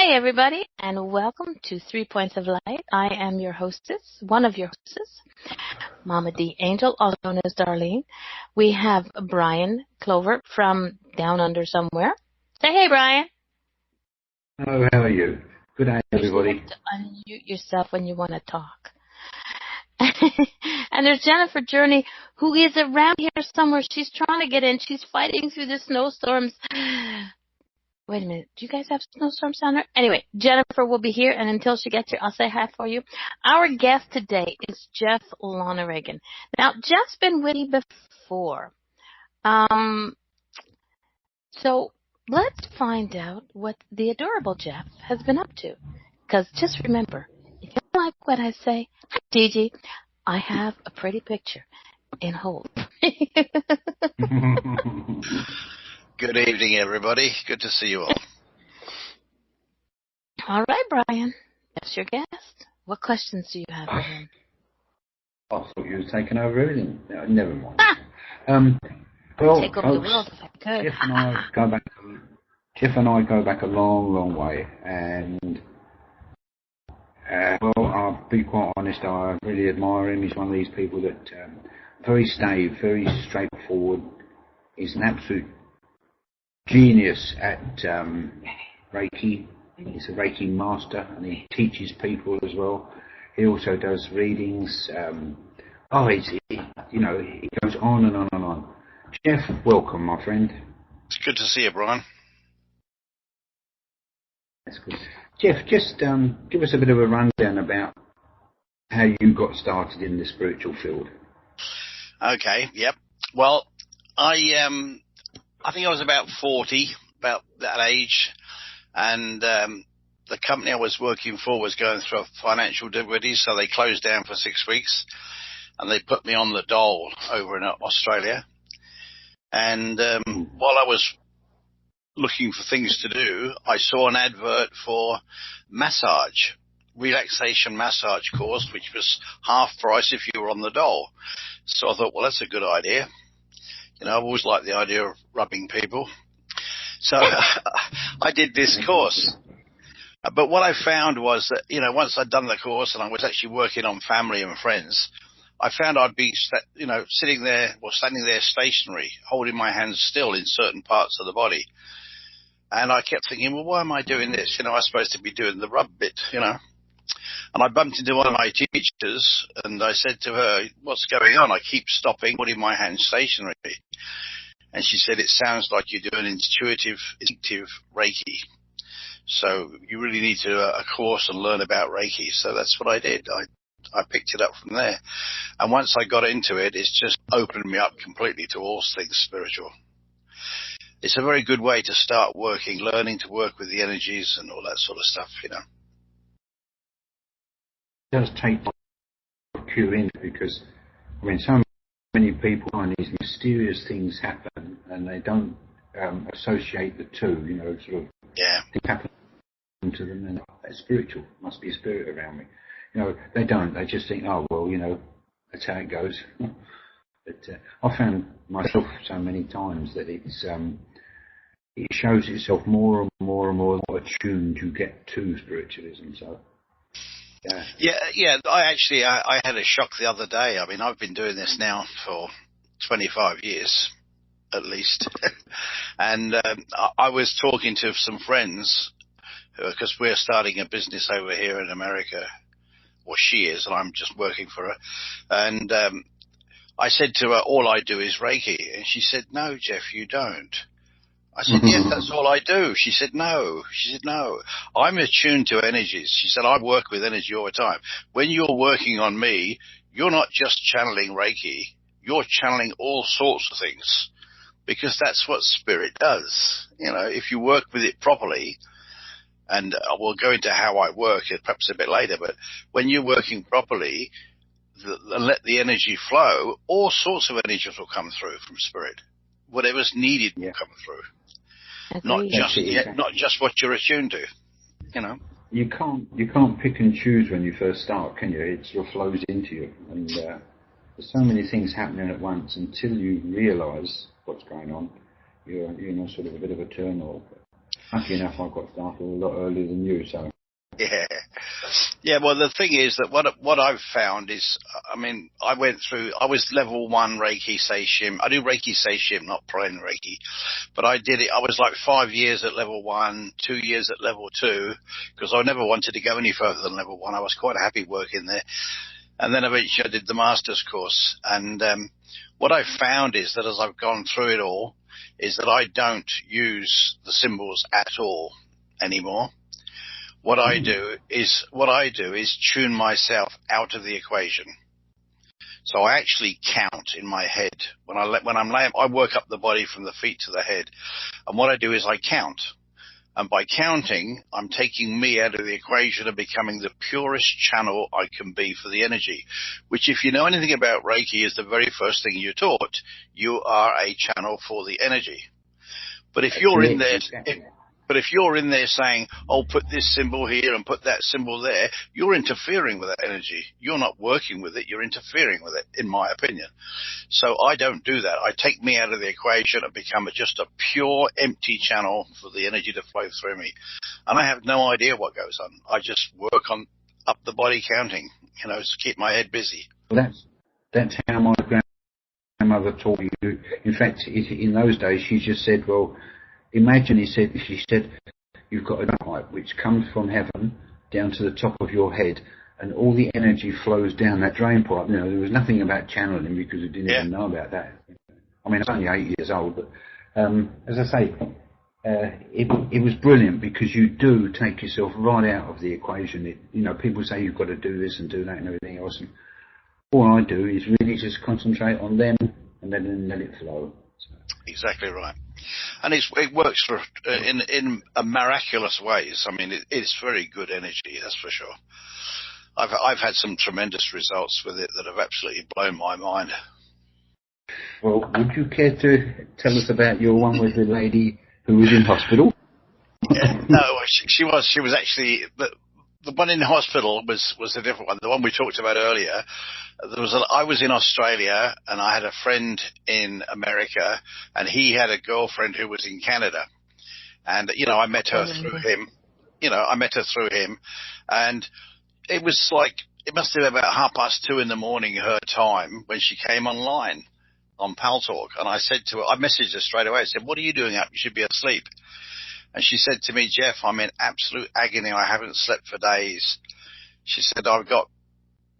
Hey, everybody, and welcome to 3 Points of Light. I am your hostess, one of your hostesses, Mama D Angel, also known as Darlene. We have Brian-Clover from down under somewhere. Say hey, Brian. Hello, how are you? Good day, everybody. You have to unmute yourself when you want to talk. And there's Jennifer Journey, who is around here somewhere. She's trying to get in. She's fighting through the snowstorms. Wait a minute. Do you guys have snowstorms down there? Anyway, Jennifer will be here, and until she gets here, I'll say hi for you. Our guest today is Geoff Loneragan. Now, Geoff's been with me before. So let's find out what the adorable Geoff has been up to. Because just remember, if you don't like what I say, hi, Gigi, I have a pretty picture in hold. Good evening, everybody. Good to see you all. All right, Brian. That's your guest. What questions do you have for him? I thought you were taking over everything. No, never mind. Well, take over the world if I could. Geoff and I go back a long, long way, and well, I'll be quite honest. I really admire him. He's one of these people that very stave, very straightforward. He's an absolute genius at Reiki. He's a Reiki master, and he teaches people as well. He also does readings. He goes on and on and on. Geoff, welcome, my friend. It's good to see you, Brian. That's good. Geoff, just give us a bit of a rundown about how you got started in the spiritual field. Okay, yep. Well, I think I was about 40, about that age, and the company I was working for was going through financial difficulties, so they closed down for 6 weeks, and they put me on the dole over in Australia. And while I was looking for things to do, I saw an advert for relaxation massage course, which was half price if you were on the dole. So I thought, well, that's a good idea. You know, I've always liked the idea of rubbing people. So I did this course. But what I found was that, you know, once I'd done the course and I was actually working on family and friends, I found I'd be, sitting there or standing there stationary, holding my hands still in certain parts of the body. And I kept thinking, well, why am I doing this? You know, I'm supposed to be doing the rub bit, you know. And I bumped into one of my teachers, and I said to her, what's going on? I keep stopping, putting my hands stationary. And she said, it sounds like you're doing intuitive Reiki. So you really need to do a course and learn about Reiki. So that's what I did. I picked it up from there. And once I got into it, it's just opened me up completely to all things spiritual. It's a very good way to start learning to work with the energies and all that sort of stuff, you know. It does take time to cue in, because, I mean, so many people find these mysterious things happen and they don't associate the two, you know, sort of things happen to them and that's spiritual, must be a spirit around me. You know, they don't, they just think, oh, well, you know, that's how it goes. But I found myself so many times that it shows itself more and more and more attuned you get to spiritualism, so... Yeah. I had a shock the other day. I mean, I've been doing this now for 25 years, at least. And I was talking to some friends, because we're starting a business over here in America, or she is, and I'm just working for her. And I said to her, all I do is Reiki. And she said, no, Geoff, you don't. I said, yes, that's all I do. She said, no. I'm attuned to energies. She said, I work with energy all the time. When you're working on me, you're not just channeling Reiki. You're channeling all sorts of things, because that's what spirit does. You know, if you work with it properly, and we'll go into how I work perhaps a bit later, but when you're working properly, let the energy flow, all sorts of energies will come through from spirit. Whatever's needed will come through. Not just what you're attuned to, you know. You can't pick and choose when you first start, can you? It sort of flows into you, and there's so many things happening at once until you realise what's going on. You're in a sort of a bit of a turmoil. lucky enough, I got started a lot earlier than you, so. Yeah. Yeah, well, the thing is that what I've found is, I mean, I was level 1 Reiki Seishim. I do Reiki Seishim, not plain Reiki. But I did it, I was like 5 years at level 1, 2 years at level 2, because I never wanted to go any further than level 1. I was quite happy working there. And then eventually I did the master's course. And what I found is that as I've gone through it all, is that I don't use the symbols at all anymore. What I do is tune myself out of the equation. So I actually count in my head. When I'm laying, I work up the body from the feet to the head. And what I do is I count. And by counting, I'm taking me out of the equation and becoming the purest channel I can be for the energy, which, if you know anything about Reiki, is the very first thing you're taught. You are a channel for the energy. But if you're in there, if you're in there saying, "Oh, put this symbol here and put that symbol there," you're interfering with that energy. You're not working with it. You're interfering with it, in my opinion. So I don't do that. I take me out of the equation and become just a pure, empty channel for the energy to flow through me. And I have no idea what goes on. I just work on up the body counting, to keep my head busy. Well, that's how my grandmother taught you. In fact, in those days, she just said, well, imagine, she said, you've got a pipe which comes from heaven down to the top of your head, and all the energy flows down that drain pipe. There was nothing about channeling because we didn't even know about that. I mean, I'm only 8 years old, but as I say, it was brilliant because you do take yourself right out of the equation. People say you've got to do this and do that and everything else, and all I do is really just concentrate on them and then let it flow. So. Exactly right. And it works in a miraculous ways. I mean, it's very good energy, that's for sure. I've had some tremendous results with it that have absolutely blown my mind. Well, would you care to tell us about your one with the lady who was in hospital? No, she was actually the one in hospital was a different one. The one we talked about earlier. I was in Australia and I had a friend in America, and he had a girlfriend who was in Canada. And, I met her through him. And it was like, it must have been about 2:30 in the morning, her time, when she came online on Pal Talk. And I said to her, I messaged her straight away. I said, "What are you doing up? You should be asleep." And she said to me, "Geoff, I'm in absolute agony. I haven't slept for days." She said, "I've got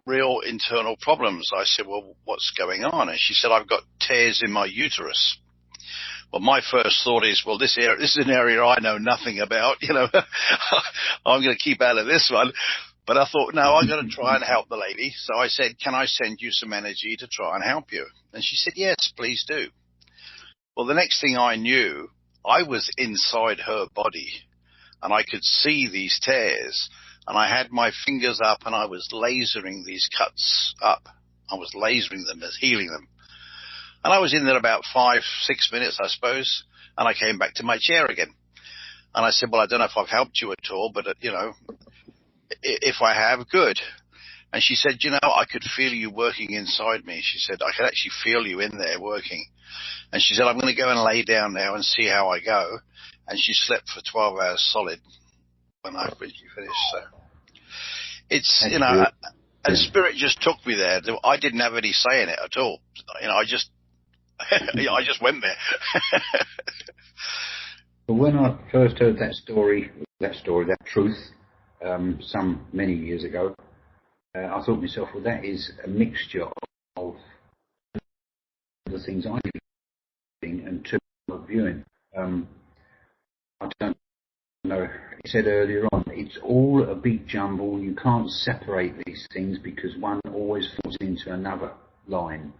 real internal problems." I said, "Well, what's going on?" And she said, "I've got tears in my uterus." Well, my first thought is, well, this is an area I know nothing about. I'm going to keep out of this one. But I thought, no, I'm going to try and help the lady. So I said, "Can I send you some energy to try and help you?" And she said, "Yes, please do." Well, the next thing I knew, I was inside her body and I could see these tears, and I had my fingers up and I was lasering these cuts up. I was lasering them, healing them. And I was in there about 5-6 minutes, I suppose, and I came back to my chair again. And I said, "Well, I don't know if I've helped you at all, but, if I have, good." And she said, "I could feel you working inside me." She said, "I could actually feel you in there working." And she said, "I'm going to go and lay down now and see how I go." And she slept for 12 hours solid when she finished. So it's, and spirit just took me there. I didn't have any say in it at all. I just went there. But when I first heard that truth, many years ago, I thought to myself, well, that is a mixture of the things I'm doing and two of viewing. I don't know. You said earlier on, it's all a big jumble. You can't separate these things because one always falls into another line.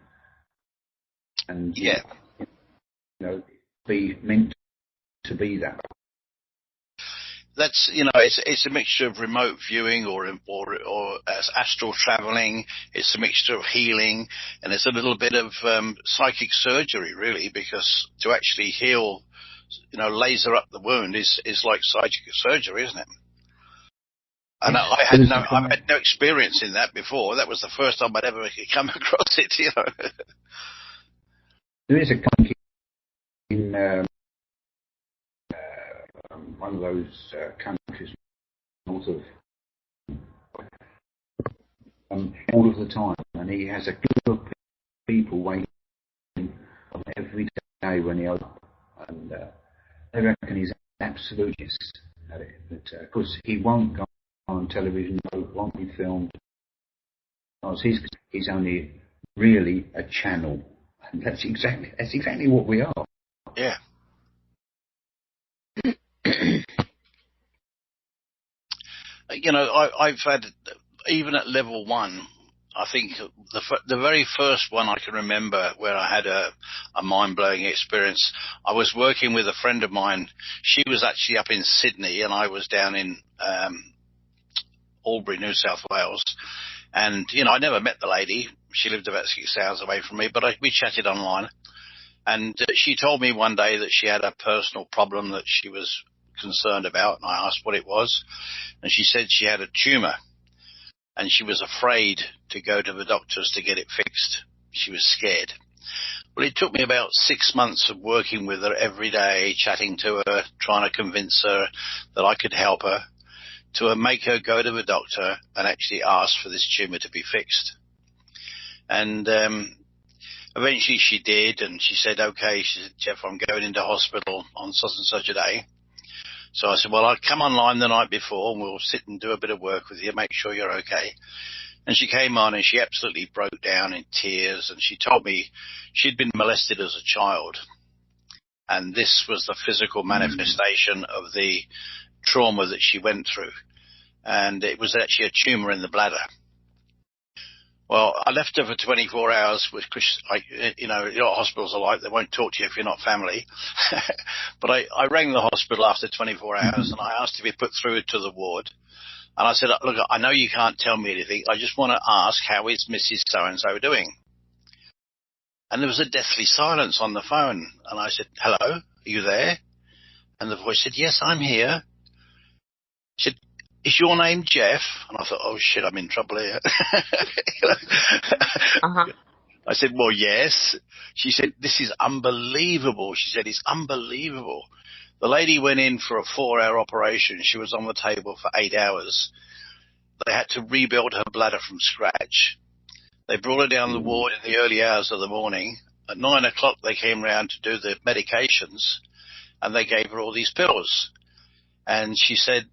And be meant to be that. That's, it's a mixture of remote viewing or astral traveling. It's a mixture of healing, and it's a little bit of psychic surgery, really, because to actually heal, laser up the wound is like psychic surgery, isn't it? And I had no experience in that before. That was the first time I'd ever come across it, There is a company in one of those countries north of all of the time, and he has a group of people waiting every day when he opens up, and they reckon he's absolutely at it. But of course, he won't go on television, won't be filmed, because he's only really a channel, and that's exactly what we are. Yeah. You know, I've had, even at level 1, I think the very first one I can remember where I had a mind-blowing experience, I was working with a friend of mine. She was actually up in Sydney and I was down in Albury, New South Wales. And, you know, I never met the lady. She lived about 6 hours away from me, but we chatted online. And she told me one day that she had a personal problem that she was concerned about, and I asked what it was. And she said she had a tumour, and she was afraid to go to the doctors to get it fixed. She was scared. Well, it took me about 6 months of working with her every day, chatting to her, trying to convince her that I could help her, to make her go to the doctor and actually ask for this tumour to be fixed. And eventually she did, and she said, okay, she said, Geoff, I'm going into hospital on such and such a day. So I said, well, I'll come online the night before and we'll sit and do a bit of work with you, make sure you're okay. And she came on and she absolutely broke down in tears, and she told me she'd been molested as a child. And this was the physical manifestation of the trauma that she went through. And it was actually a tumour in the bladder. Well, I left her for 24 hours with Chris. You know what hospitals are like. They won't talk to you if you're not family. But I rang the hospital after 24 hours and I asked to be put through to the ward. And I said, look, I know you can't tell me anything. I just want to ask, how is Mrs. So-and-so doing? And there was a deathly silence on the phone. And I said, hello, are you there? And the voice said, yes, I'm here. She said, is your name Geoff? And I thought, oh, shit, I'm in trouble here. I said, well, yes. She said, this is unbelievable. She said, it's unbelievable. The lady went in for a 4-hour operation. She was on the table for 8 hours. They had to rebuild her bladder from scratch. They brought her down the ward in the early hours of the morning. At 9 o'clock, they came round to do the medications, and they gave her all these pills. And she said,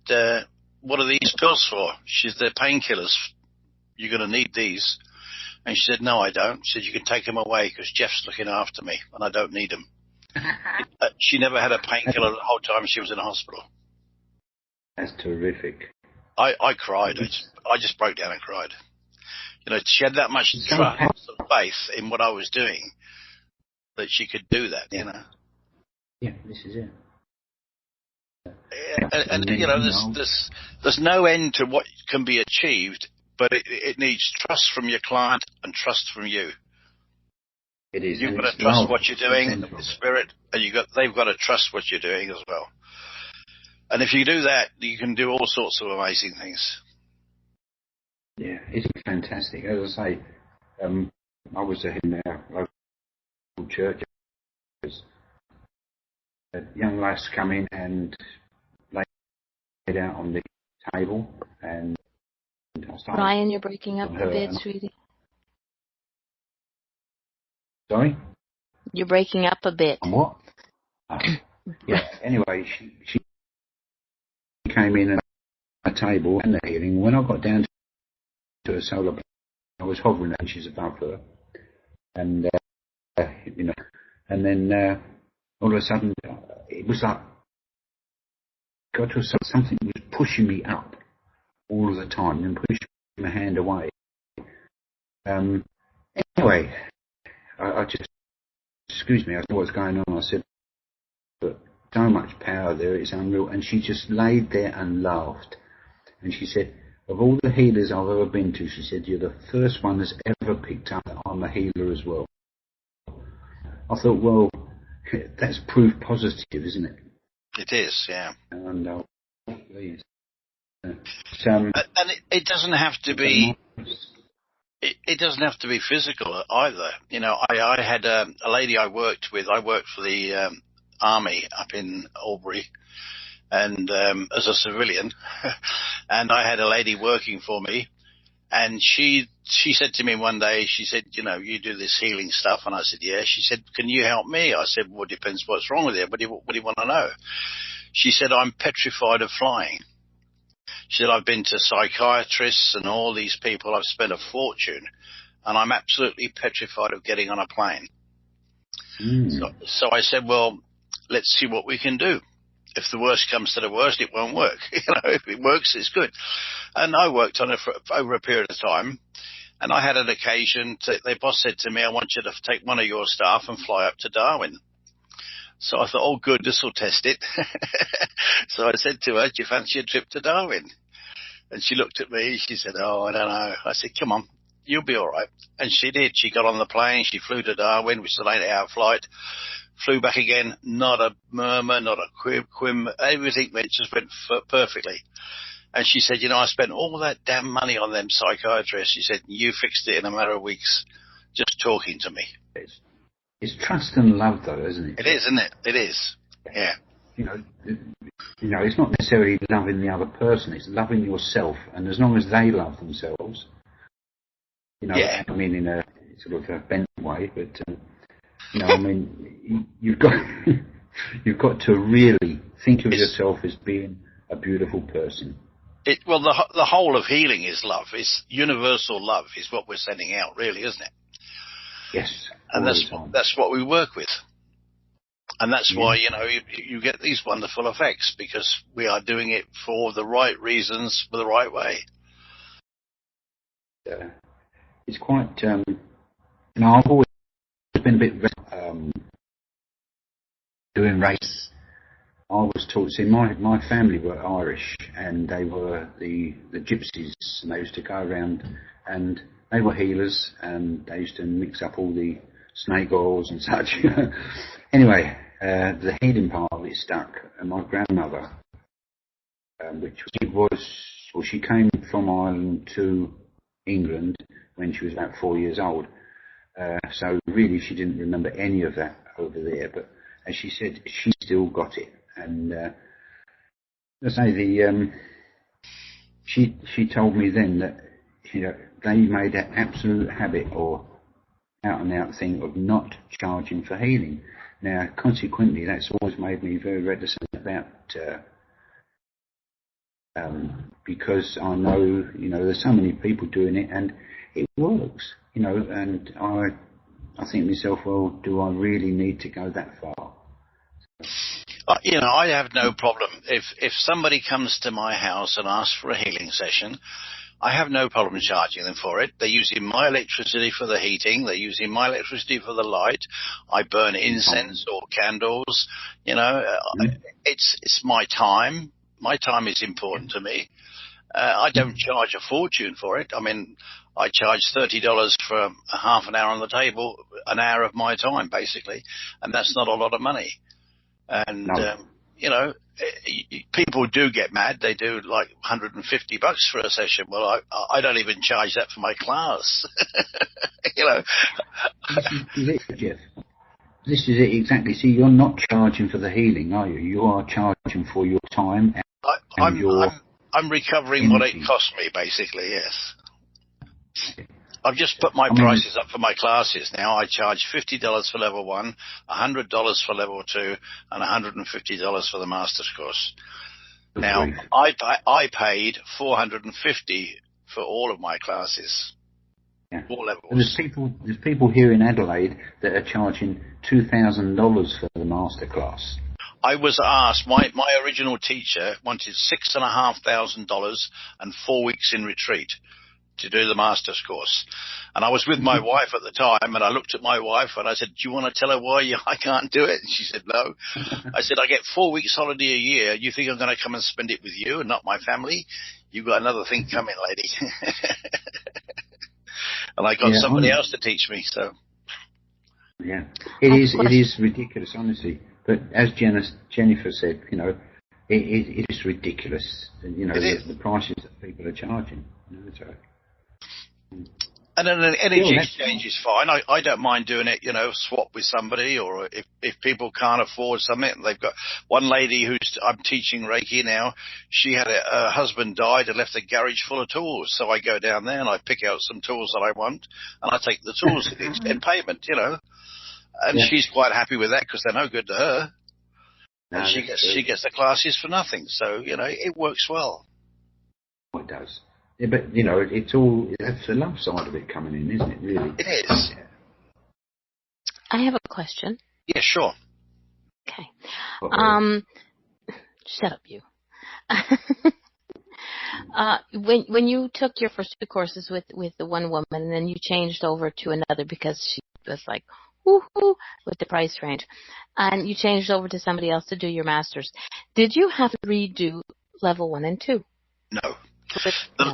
what are these pills for? She said, they're painkillers. You're going to need these. And she said, no, I don't. She said, you can take them away because Geoff's looking after me and I don't need them. She never had a painkiller the whole time she was in a hospital. That's terrific. I cried. I just broke down and cried. You know, she had that much trust and faith in what I was doing that she could do that, you know. Yeah, this is it. And you know, there's no end to what can be achieved, but it needs trust from your client and trust from you. It is. You've got to trust what you're doing, the spirit, and they've got to trust what you're doing as well. And if you do that, you can do all sorts of amazing things. Yeah, it's fantastic. As I say, I was in our local church. A young lass come in and laid out on the table, and I started. Brian, you're breaking up a bit, sweetie. Sorry? You're breaking up a bit. On what? Yeah. Anyway, she came in at a table and the healing. When I got down to a solar planet, I was hovering 8 inches above her, and you know, and then all of a sudden it was like got to something was pushing me up all of the time and pushing my hand away. Anyway, I just, excuse me, I saw what's going on. I said, but so much power there, it's unreal. And she just laid there and laughed. And she said, of all the healers I've ever been to, she said, you're the first one that's ever picked up that I'm a healer as well. I thought, well, that's proof positive, isn't it? It is, yeah. And please. And it doesn't have to be. It doesn't have to be physical either. You know, I had a lady I worked with. I worked for the army up in Albury, and as a civilian, and I had a lady working for me, and she said to me one day, she said, you know, you do this healing stuff, and I said, yeah. She said, can you help me? I said, well, it depends what's wrong with you. What do you want to know? She said, I'm petrified of flying. She said, I've been to psychiatrists and all these people. I've spent a fortune, and I'm absolutely petrified of getting on a plane. So I said, well, let's see what we can do. If the worst comes to the worst, it won't work. You know, if it works, it's good. And I worked on it for over a period of time. And I had an occasion, their boss said to me, I want you to take one of your staff and fly up to Darwin. So I thought, oh, good, this will test it. So I said to her, do you fancy a trip to Darwin? And she looked at me. She said, oh, I don't know. I said, come on, you'll be all right. And she did. She got on the plane. She flew to Darwin, which is an 8-hour flight. Flew back again, not a murmur, not a quim. Everything just went perfectly. And she said, you know, I spent all that damn money on them psychiatrists. She said, you fixed it in a matter of weeks, just talking to me. It's trust and love, though, isn't it? It is, isn't it? It is, yeah. You know, it's not necessarily loving the other person. It's loving yourself. And as long as they love themselves, you know, yeah. I mean, in a sort of a bent way, but... you know, I mean, you've got to really think of yourself as being a beautiful person. Well, the whole of healing is love. It's universal love is what we're sending out, really, isn't it? Yes. And that's what we work with. And that's why, you know, you get these wonderful effects, because we are doing it for the right reasons, for the right way. It's quite, you know, I've always been a bit doing race. I was taught, see, my family were Irish, and they were the gypsies, and they used to go around, and they were healers, and they used to mix up all the snake oils and such. Anyway, the healing part of it stuck, and my grandmother, she came from Ireland to England when she was about 4 years old. So really she didn't remember any of that over there, but as she said, she still got it. And let's say she told me then that, you know, they made an absolute habit or out and out thing of not charging for healing. Now, consequently, that's always made me very reticent about because I know, you know, there's so many people doing it and it works, you know, and I think to myself, well, do I really need to go that far? You know, I have no problem. If somebody comes to my house and asks for a healing session, I have no problem charging them for it. They're using my electricity for the heating. They're using my electricity for the light. I burn incense or candles. You know, it's my time. My time is important to me. I don't charge a fortune for it. I mean, I charge $30 for a half an hour on the table, an hour of my time, basically, and that's not a lot of money. And, you know, people do get mad. They do like $150 for a session. Well, I don't even charge that for my class. You know. This is it, Geoff. This is it exactly. See, you're not charging for the healing, are you? You are charging for your time and I'm recovering energy. What it cost me, basically, yes. I've just put my prices up for my classes now. I charge $50 for level 1, $100 for level 2, and $150 for the master's course. Now, I paid $450 for all of my classes. Yeah. All levels. There's people here in Adelaide that are charging $2,000 for the master class. I was asked, my original teacher wanted $6,500 and 4 weeks in retreat to do the master's course. And I was with my wife at the time, and I looked at my wife and I said, do you want to tell her why I can't do it? And she said, no. I said, I get 4 weeks holiday a year. You think I'm going to come and spend it with you and not my family? You've got another thing coming, lady. And I got somebody else to teach me, so. Yeah, it is ridiculous, honestly. But as Jennifer said, you know, it is ridiculous. You know, the prices that people are charging. You know, so. And then an energy exchange is fine. I don't mind doing it, swap with somebody, or if people can't afford something. They've got one lady I'm teaching Reiki now. She had her husband died and left a garage full of tools. So I go down there and I pick out some tools that I want, and I take the tools in payment, And she's quite happy with that because they're no good to her. And she gets the classes for nothing. So, it works well. It does. Yeah, but, that's the love side of it coming in, isn't it, really? It is. Yeah. I have a question. Yeah, sure. Okay. Shut up, you. When you took your first 2 courses with the one woman, and then you changed over to another because she was like, woohoo, with the price range, and you changed over to somebody else to do your masters, did you have to redo level 1 and 2? No.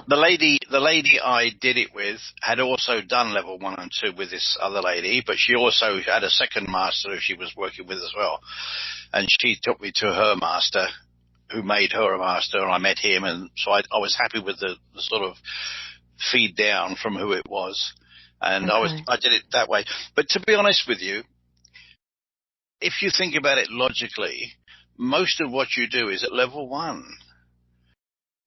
The lady I did it with had also done level 1 and 2 with this other lady, but she also had a second master who she was working with as well. And she took me to her master, who made her a master, and I met him, and so I was happy with the sort of feed down from who it was. And I did it that way. But to be honest with you, if you think about it logically, most of what you do is at level 1.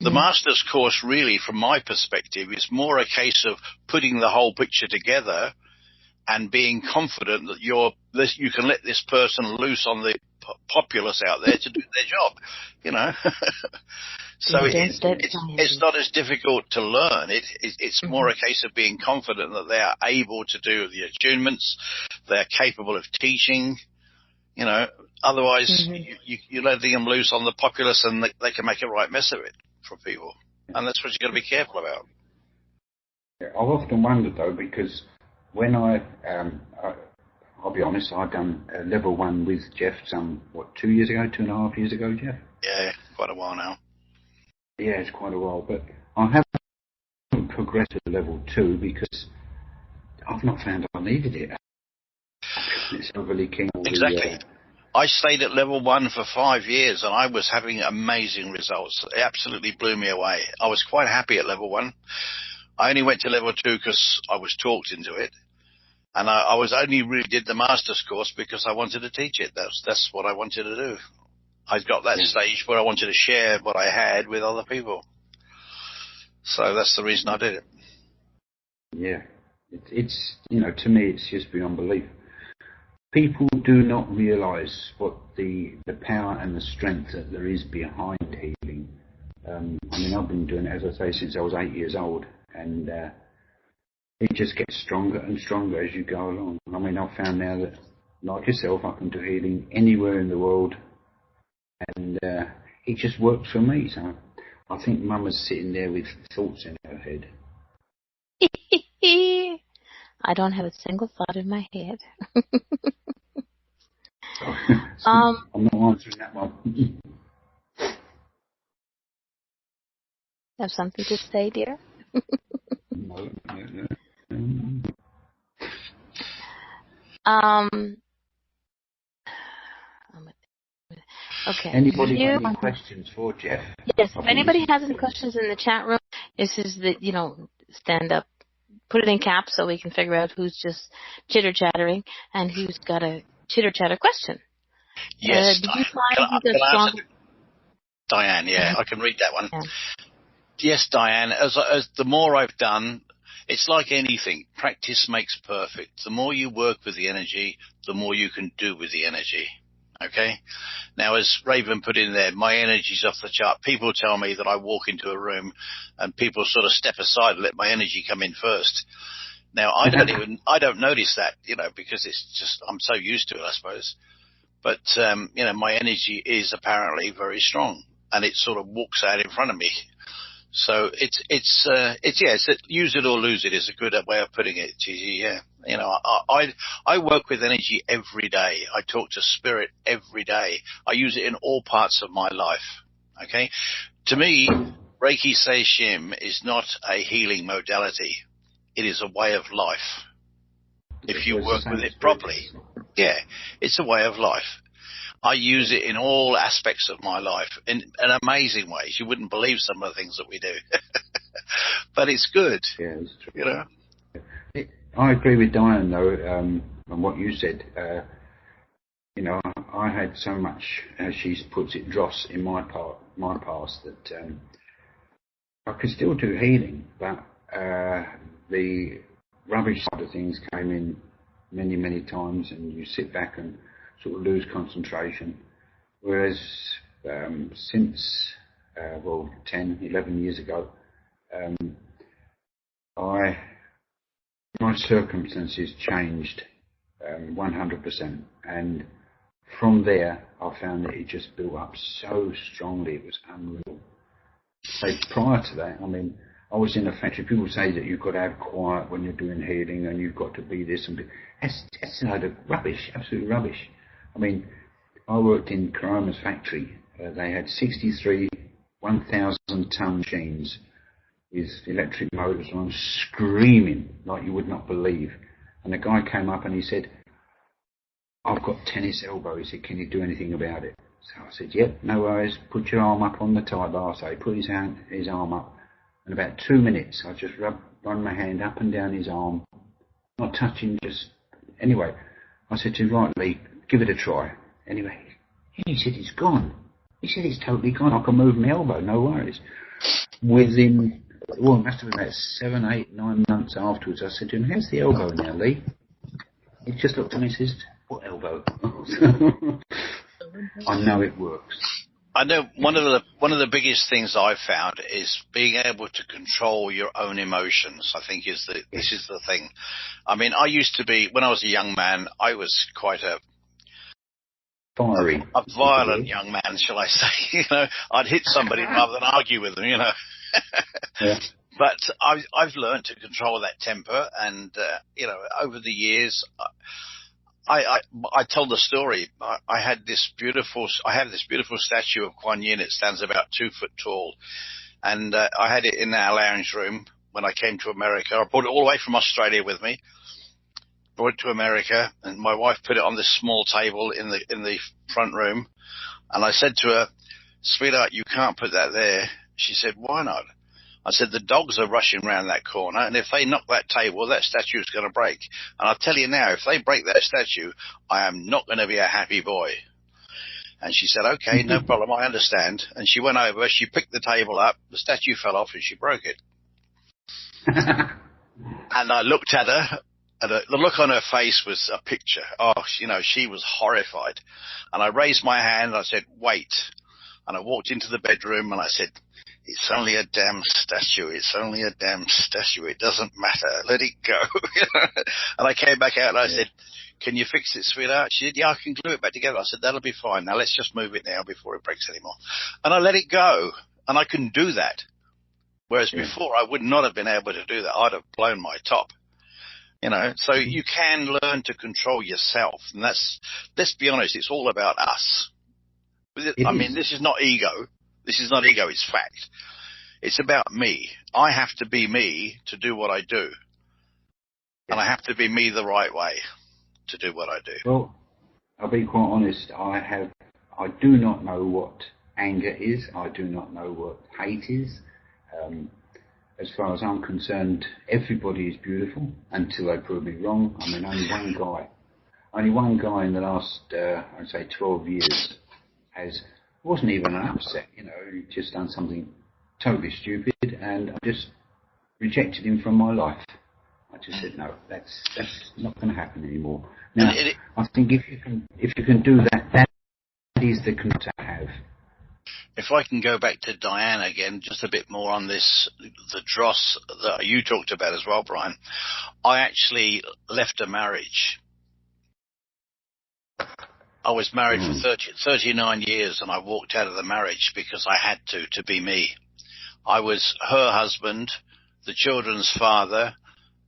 The master's course, really, from my perspective, is more a case of putting the whole picture together and being confident that you can let this person loose on the populace out there to do their job, So it's not as difficult to learn. It's more a case of being confident that they are able to do the attunements, they're capable of teaching, Otherwise, you're letting them loose on the populace, and they can make a right mess of it for people. And that's what you've got to be careful about. Yeah, I've often wondered, though, because when I'll be honest, I've done level 1 with Geoff 2 years ago, 2.5 years ago, Geoff? Yeah, quite a while now. Yeah, it's quite a while, but I haven't progressed to level 2 because I've not found I needed it. It's overly keen. Exactly. I stayed at level 1 for 5 years, and I was having amazing results. It absolutely blew me away. I was quite happy at level 1. I only went to level 2 because I was talked into it, and I was only really did the master's course because I wanted to teach it. That's what I wanted to do. I got that stage where I wanted to share what I had with other people. So that's the reason I did it. Yeah, it's to me, it's just beyond belief. People do not realise what the power and the strength that there is behind healing. I've been doing it, as I say, since I was 8 years old, and it just gets stronger and stronger as you go along. I've found now that, like yourself, I can do healing anywhere in the world, and it just works for me. So I think Mama's sitting there with thoughts in her head. I don't have a single thought in my head. I'm not answering that one. Have something to say, dear? No. Okay. Anybody got any questions for Geoff? Yes. If anybody has any questions in the chat room, this is stand up. Put it in caps so we can figure out who's just chitter-chattering and who's got a chitter-chatter question. Yes. Did you find you got strong... Diane, I can read that one. Yeah. Yes, Diane, as the more I've done, it's like anything. Practice makes perfect. The more you work with the energy, the more you can do with the energy. Okay? Now, as Raven put in there, my energy's off the chart. People tell me that I walk into a room and people sort of step aside and let my energy come in first. Now, I don't notice that, because it's just, I'm so used to it, I suppose. But, my energy is apparently very strong, and it sort of walks out in front of me. So it's use it or lose it is a good way of putting it. Yeah. I work with energy every day. I talk to spirit every day. I use it in all parts of my life. Okay. To me, Reiki Seishim is not a healing modality. It is a way of life. If you work with it properly. Yeah. It's a way of life. I use it in all aspects of my life in amazing ways. You wouldn't believe some of the things that we do. But it's good. Yeah, it's true. I agree with Diane though, on what you said. You know, I had so much, as she puts it, dross in my past that I could still do healing, but the rubbish side of things came in many, many times, and you sit back and sort of lose concentration. Whereas since 10, 11 years ago, my circumstances changed 100%, and from there I found that it just built up so strongly. It was unreal. So prior to that, I mean, I was in a factory. People say that you've got to have quiet when you're doing healing, and you've got to be this and be. That's a load of rubbish, absolute rubbish. I mean, I worked in Karama's factory. They had 63 1,000-ton machines with electric motors on, screaming like you would not believe. And the guy came up and he said, "I've got tennis elbow." He said, "Can you do anything about it?" So I said, "Yep, no worries. Put your arm up on the tie bar." So he put his arm up. In about 2 minutes, I just run my hand up and down his arm, not touching, just... Anyway, I said to him, "Right, Lee, give it a try." Anyway, he said, "It's gone." He said, "It's totally gone. I can move my elbow, no worries." Within, it must have been about 7, 8, 9 months afterwards, I said to him, "How's the elbow now, Lee?" He just looked at me and says, "What elbow?" I know it works. I know one of the biggest things I've found is being able to control your own emotions. I think this is the thing. I mean, I used to be, when I was a young man, I was quite a violent young man, shall I say. You know, I'd hit somebody rather than argue with them, you know. Yeah. But I've learned to control that temper, and you know, over the years, I told the story. I have this beautiful statue of Kuan Yin. It stands about 2 foot tall, and I had it in our lounge room when I came to America. I brought it all the way from Australia with me. Brought it to America, and my wife put it on this small table in the front room. And I said to her, "Sweetheart, you can't put that there." She said, "Why not?" I said, "The dogs are rushing around that corner, and if they knock that table, that statue is going to break. And I'll tell you now, if they break that statue, I am not going to be a happy boy." And she said, "Okay, no problem, I understand." And she went over, she picked the table up, the statue fell off, and she broke it. And I looked at her, and the look on her face was a picture. Oh, you know, she was horrified. And I raised my hand, and I said, "Wait." And I walked into the bedroom, and I said, "It's only a damn statue. It's only a damn statue. It doesn't matter. Let it go." And I came back out and I said, "Can you fix it, sweetheart?" She said, "Yeah, I can glue it back together." I said, "That'll be fine. Now let's just move it now before it breaks anymore." And I let it go. And I can do that. Whereas before I would not have been able to do that. I'd have blown my top. You know, so you can learn to control yourself. And let's be honest, it's all about us. I mean, this is not ego. This is not ego, it's fact. It's about me. I have to be me to do what I do. And I have to be me the right way to do what I do. Well, I'll be quite honest. I do not know what anger is. I do not know what hate is. As far as I'm concerned, everybody is beautiful until they prove me wrong. I mean, only one guy in the last, I'd say 12 years wasn't even an upset, you know, he just done something totally stupid, and I just rejected him from my life. I just said, no, that's not going to happen anymore. Now, I think if you can do that, that is the control to have. If I can go back to Diane again, just a bit more on this, the dross that you talked about as well, Brian. I actually left a marriage. I was married for 39 years, and I walked out of the marriage because I had to be me. I was her husband, the children's father.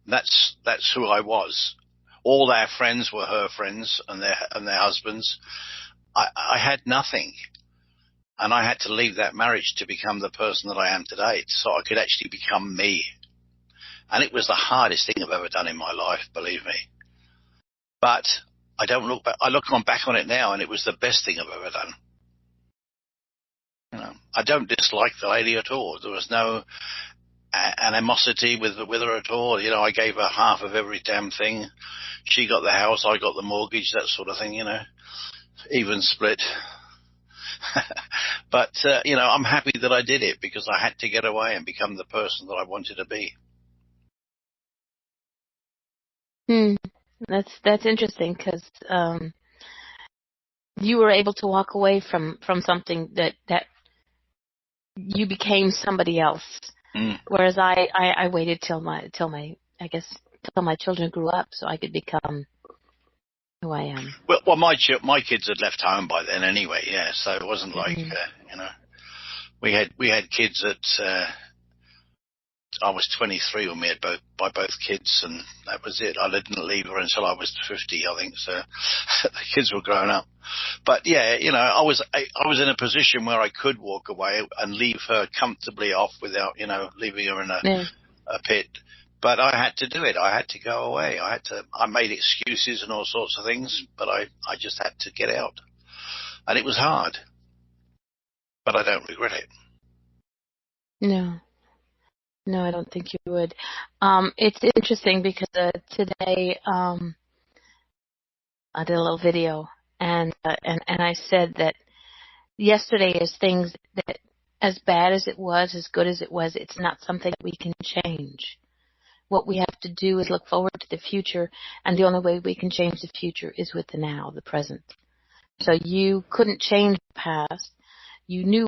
That's who I was. All their friends were her friends and their husbands. I had nothing. And I had to leave that marriage to become the person that I am today, so I could actually become me. And it was the hardest thing I've ever done in my life, believe me. But I don't look back. I look back on it now, and it was the best thing I've ever done. You know, I don't dislike the lady at all. There was no, animosity with her at all. You know, I gave her half of every damn thing. She got the house, I got the mortgage, that sort of thing, you know, even split. But, you know, I'm happy that I did it because I had to get away and become the person that I wanted to be. That's interesting because you were able to walk away from something that you became somebody else. Whereas I waited till my children grew up so I could become who I am. Well, my kids had left home by then anyway, yeah. So it wasn't like you know, we had kids at. I was 23 when we had both kids, and that was it. I didn't leave her until I was 50, I think. So the kids were grown up. But yeah, you know, I was in a position where I could walk away and leave her comfortably off without, you know, leaving her in a pit. But I had to do it. I had to go away. I made excuses and all sorts of things, but I just had to get out. And it was hard. But I don't regret it. No, I don't think you would. It's interesting because today I did a little video and I said that yesterday is things that as bad as it was, as good as it was, it's not something that we can change. What we have to do is look forward to the future, and the only way we can change the future is with the now, the present. So you couldn't change the past. You knew,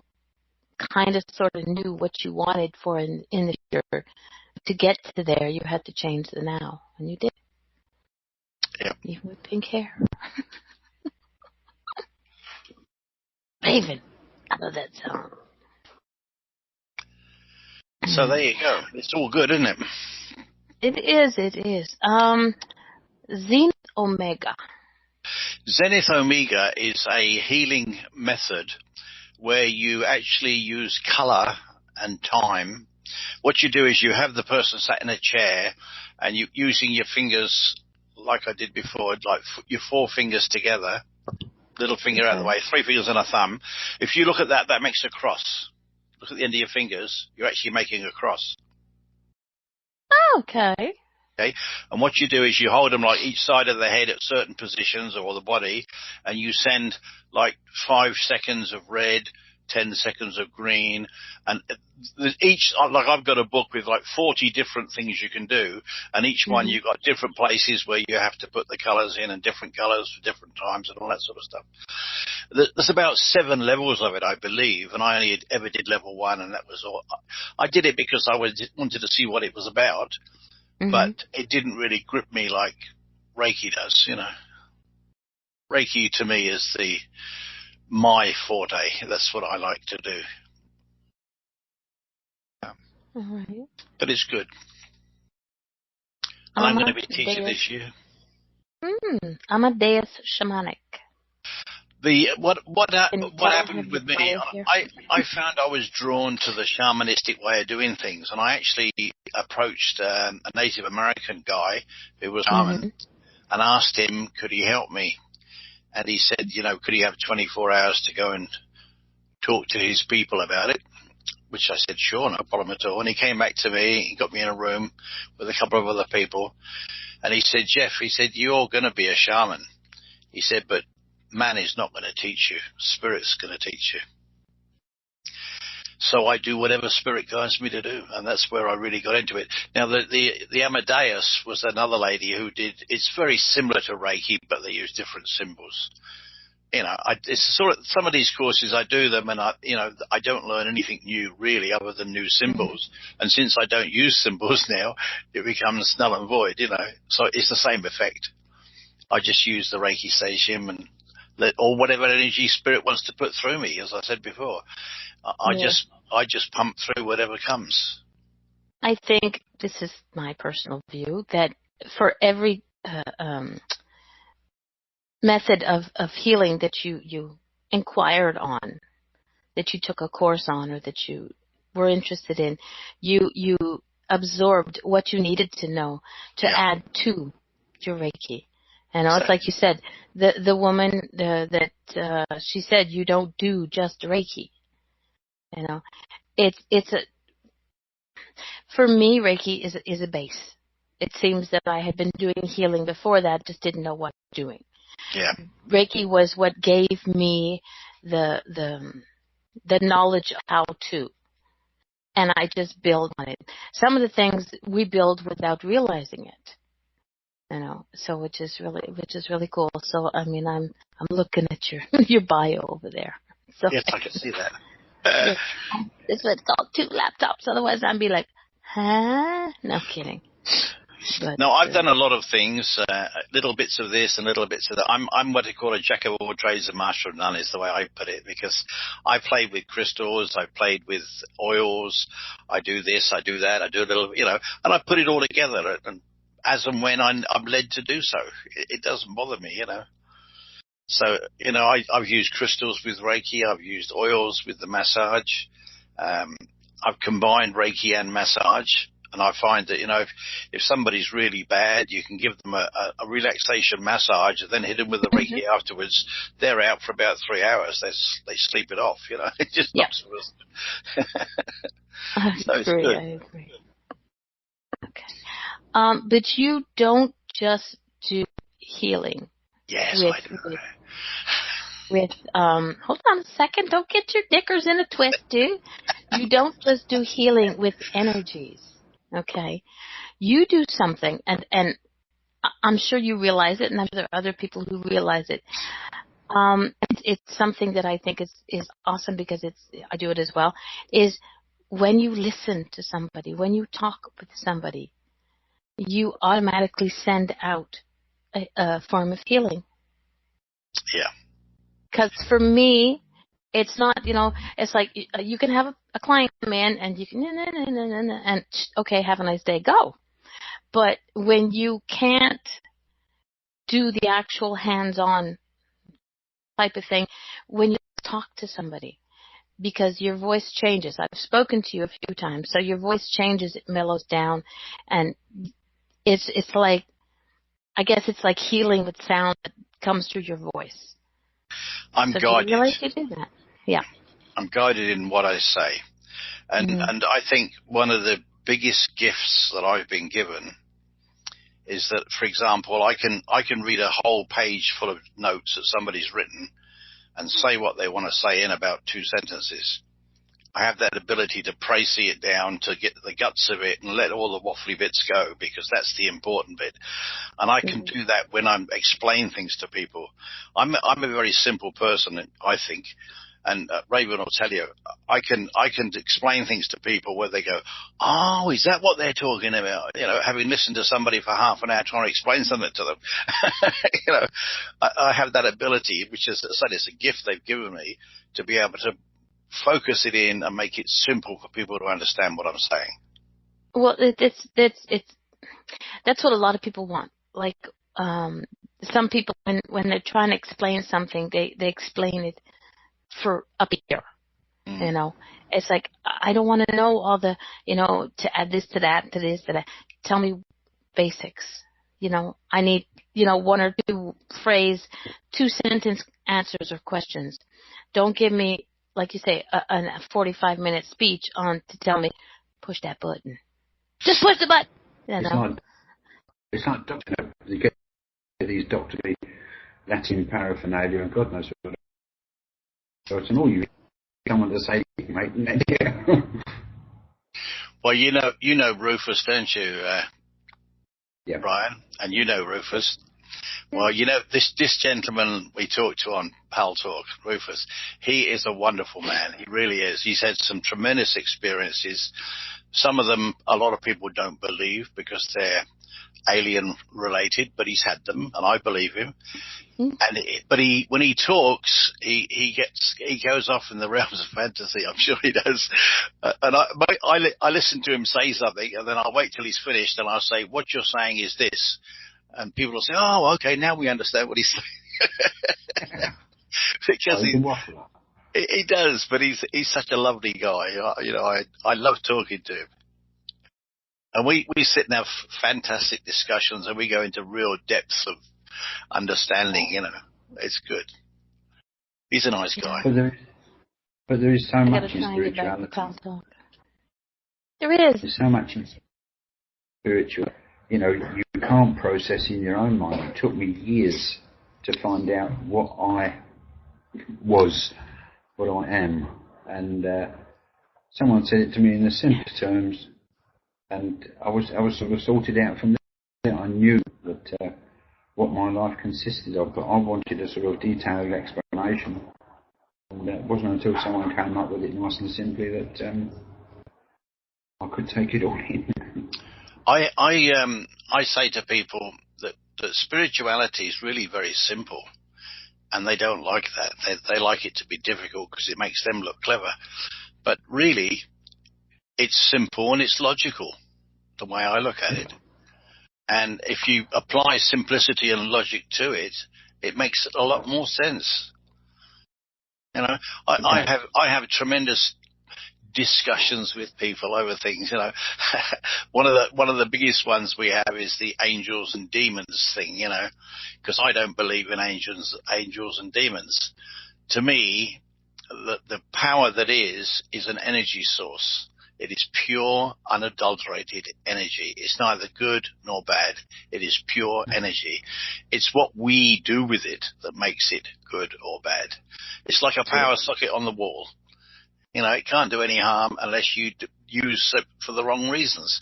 kind of sort of knew what you wanted for in the future. To get to there, you had to change the now, and you did. Yep. Even with pink hair. Raven. I love that song. So there you go. It's all good, isn't it? It is. Zenith Omega. Zenith Omega is a healing method where you actually use color and time. What you do is you have the person sat in a chair and you using your fingers like I did before, like your 4 fingers together, little finger out of the way, 3 fingers and a thumb. If you look at that, that makes a cross. Look at the end of your fingers. You're actually making a cross. Okay. And what you do is you hold them like each side of the head at certain positions or the body, and you send like 5 seconds of red, 10 seconds of green, and each, like I've got a book with like 40 different things you can do, and each one you've got different places where you have to put the colours in and different colours for different times and all that sort of stuff. There's about 7 levels of it, I believe, and I only ever did level 1, and that was all. I did it because I wanted to see what it was about. But it didn't really grip me like Reiki does, you know. Reiki to me is my forte. That's what I like to do. All right. But it's good. And I'm going to be teaching this year. Amadeus Shamanic. What happened with me, I found I was drawn to the shamanistic way of doing things, and I actually approached a Native American guy who was a shaman and asked him, could he help me? And he said, you know, could he have 24 hours to go and talk to his people about it? Which I said, sure, no problem at all. And he came back to me, he got me in a room with a couple of other people, and he said, Geoff, he said, you're going to be a shaman. He said, but man is not going to teach you. Spirit's going to teach you. So I do whatever Spirit guides me to do, and that's where I really got into it. Now, the Amadeus was another lady who did. It's very similar to Reiki, but they use different symbols. You know, it's sort of some of these courses I do them, and I don't learn anything new really, other than new symbols. And since I don't use symbols now, it becomes null and void. You know, so it's the same effect. I just use the Reiki Seishim and or whatever energy Spirit wants to put through me, as I said before. I just pump through whatever comes. I think, this is my personal view, that for every method of healing that you inquired on, that you took a course on, or that you were interested in, you absorbed what you needed to know to add to your Reiki. And it's like you said, the woman that she said, you don't do just Reiki. You know, it's for me, Reiki is a base. It seems that I had been doing healing before that, just didn't know what I was doing. Yeah. Reiki was what gave me the knowledge of how to, and I just build on it. Some of the things we build without realizing it, so which is really cool. So I mean, I'm looking at your your bio over there. So Yes, I can see that. This was called 2 laptops. Otherwise, I'd be like, huh? No kidding. But, no, I've done a lot of things, little bits of this and little bits of that. I'm what they call a jack of all trades and master of none, is the way I put it, because I played with crystals, I played with oils, I do this, I do that, I do a little, and I put it all together, and as and when I'm led to do so. It doesn't bother me, So, I've used crystals with Reiki, I've used oils with the massage, I've combined Reiki and massage. And I find that, if somebody's really bad, you can give them a relaxation massage and then hit them with the Reiki afterwards. They're out for about 3 hours. They sleep it off, It just knocks them. So it's good. I agree. Okay. But you don't just do healing. Yes, I do. Hold on a second. Don't get your knickers in a twist, dude. You don't just do healing with energies. Okay, you do something, and I'm sure you realize it, and I'm sure there are other people who realize it. It's something that I think is awesome, because I do it as well. Is when you listen to somebody, when you talk with somebody, you automatically send out a form of healing. Yeah. Because for me, it's not, it's like you can have a client come in and you can, and okay, have a nice day, go. But when you can't do the actual hands-on type of thing, when you talk to somebody, because your voice changes. I've spoken to you a few times, so your voice changes, it mellows down, and it's like, I guess it's like healing with sound that comes through your voice. I'm so guided. Do you realize you do that? Yeah. I'm guided in what I say. And I think one of the biggest gifts that I've been given is that, for example, I can read a whole page full of notes that somebody's written and say what they want to say in about 2 sentences. I have that ability to précis it down, to get the guts of it and let all the waffly bits go, because that's the important bit. And I can do that when I'm explaining things to people. I'm a very simple person, I think. And Raven will tell you, I can explain things to people where they go, oh, is that what they're talking about? Having listened to somebody for half an hour trying to explain something to them. I have that ability, which is, as I said, it's a gift they've given me, to be able to focus it in and make it simple for people to understand what I'm saying. Well, that's what a lot of people want. Like, some people, when they're trying to explain something, they explain it for up here. It's like, I don't want to know all the, to add this to that, to this, to that. Tell me basics. I need, 1 or 2 phrase, 2 sentence answers or questions. Don't give me, like you say, a 45-minute speech to tell me, push that button. Just push the button. It's like doctor. You get these doctor Latin paraphernalia and God knows what. So it's all you someone to say, mate. Well, you know Rufus, don't you, yeah. Brian? And you know Rufus. Well, this gentleman we talked to on Pal Talk, Rufus, he is a wonderful man. He really is. He's had some tremendous experiences. Some of them, a lot of people don't believe because they're alien related, but he's had them, and I believe him. But when he talks, he goes off in the realms of fantasy. I'm sure he does. And I listen to him say something, and then I'll wait till he's finished, and I'll say, "What you're saying is this," and people will say, "Oh, okay, now we understand what he's saying." Because he does, but he's such a lovely guy. I love talking to him. And we sit and have fantastic discussions, and we go into real depths of understanding. It's good. He's a nice guy. But there is so much in spirituality. There is. There's so much in spiritual, you know, you can't process in your own mind. It took me years to find out what I was, what I am. And someone said it to me in the simplest terms, and I was sort of sorted out from there. I knew that what my life consisted of, but I wanted a sort of detailed explanation. And it wasn't until someone came up with it nice and simply that I could take it all in. I say to people that spirituality is really very simple, and they don't like that. They like it to be difficult because it makes them look clever. But really, it's simple and it's logical, the way I look at it. And if you apply simplicity and logic to it, it makes a lot more sense. You know, I have tremendous discussions with people over things. You know, one of the biggest ones we have is the angels and demons thing. You know, because I don't believe in angels and demons. To me, the power that is an energy source. It is pure, unadulterated energy. It's neither good nor bad. It is pure energy. It's what we do with it that makes it good or bad. It's like a power socket on the wall. You know, it can't do any harm unless you use it for the wrong reasons.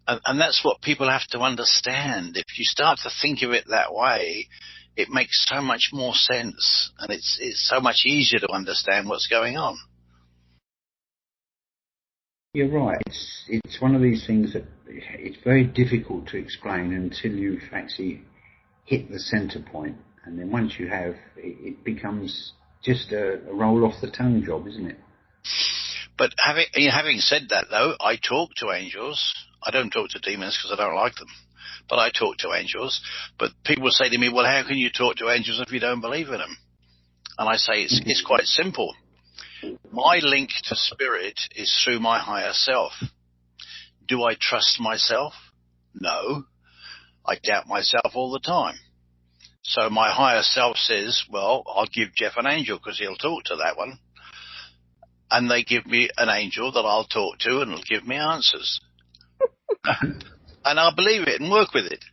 And that's what people have to understand. If you start to think of it that way, it makes so much more sense. And it's so much easier to understand what's going on. You're right. It's one of these things that it's very difficult to explain until you've actually hit the centre point. And then once you have, it becomes just a roll off the tongue job, isn't it? But having said that, though, I talk to angels. I don't talk to demons because I don't like them. But I talk to angels. But people say to me, well, how can you talk to angels if you don't believe in them? And I say it's quite simple. My link to spirit is through my higher self. Do I trust myself? No. I doubt myself all the time. So my higher self says, well, I'll give Geoff an angel because he'll talk to that one. And they give me an angel that I'll talk to and it'll give me answers. And I'll believe it and work with it.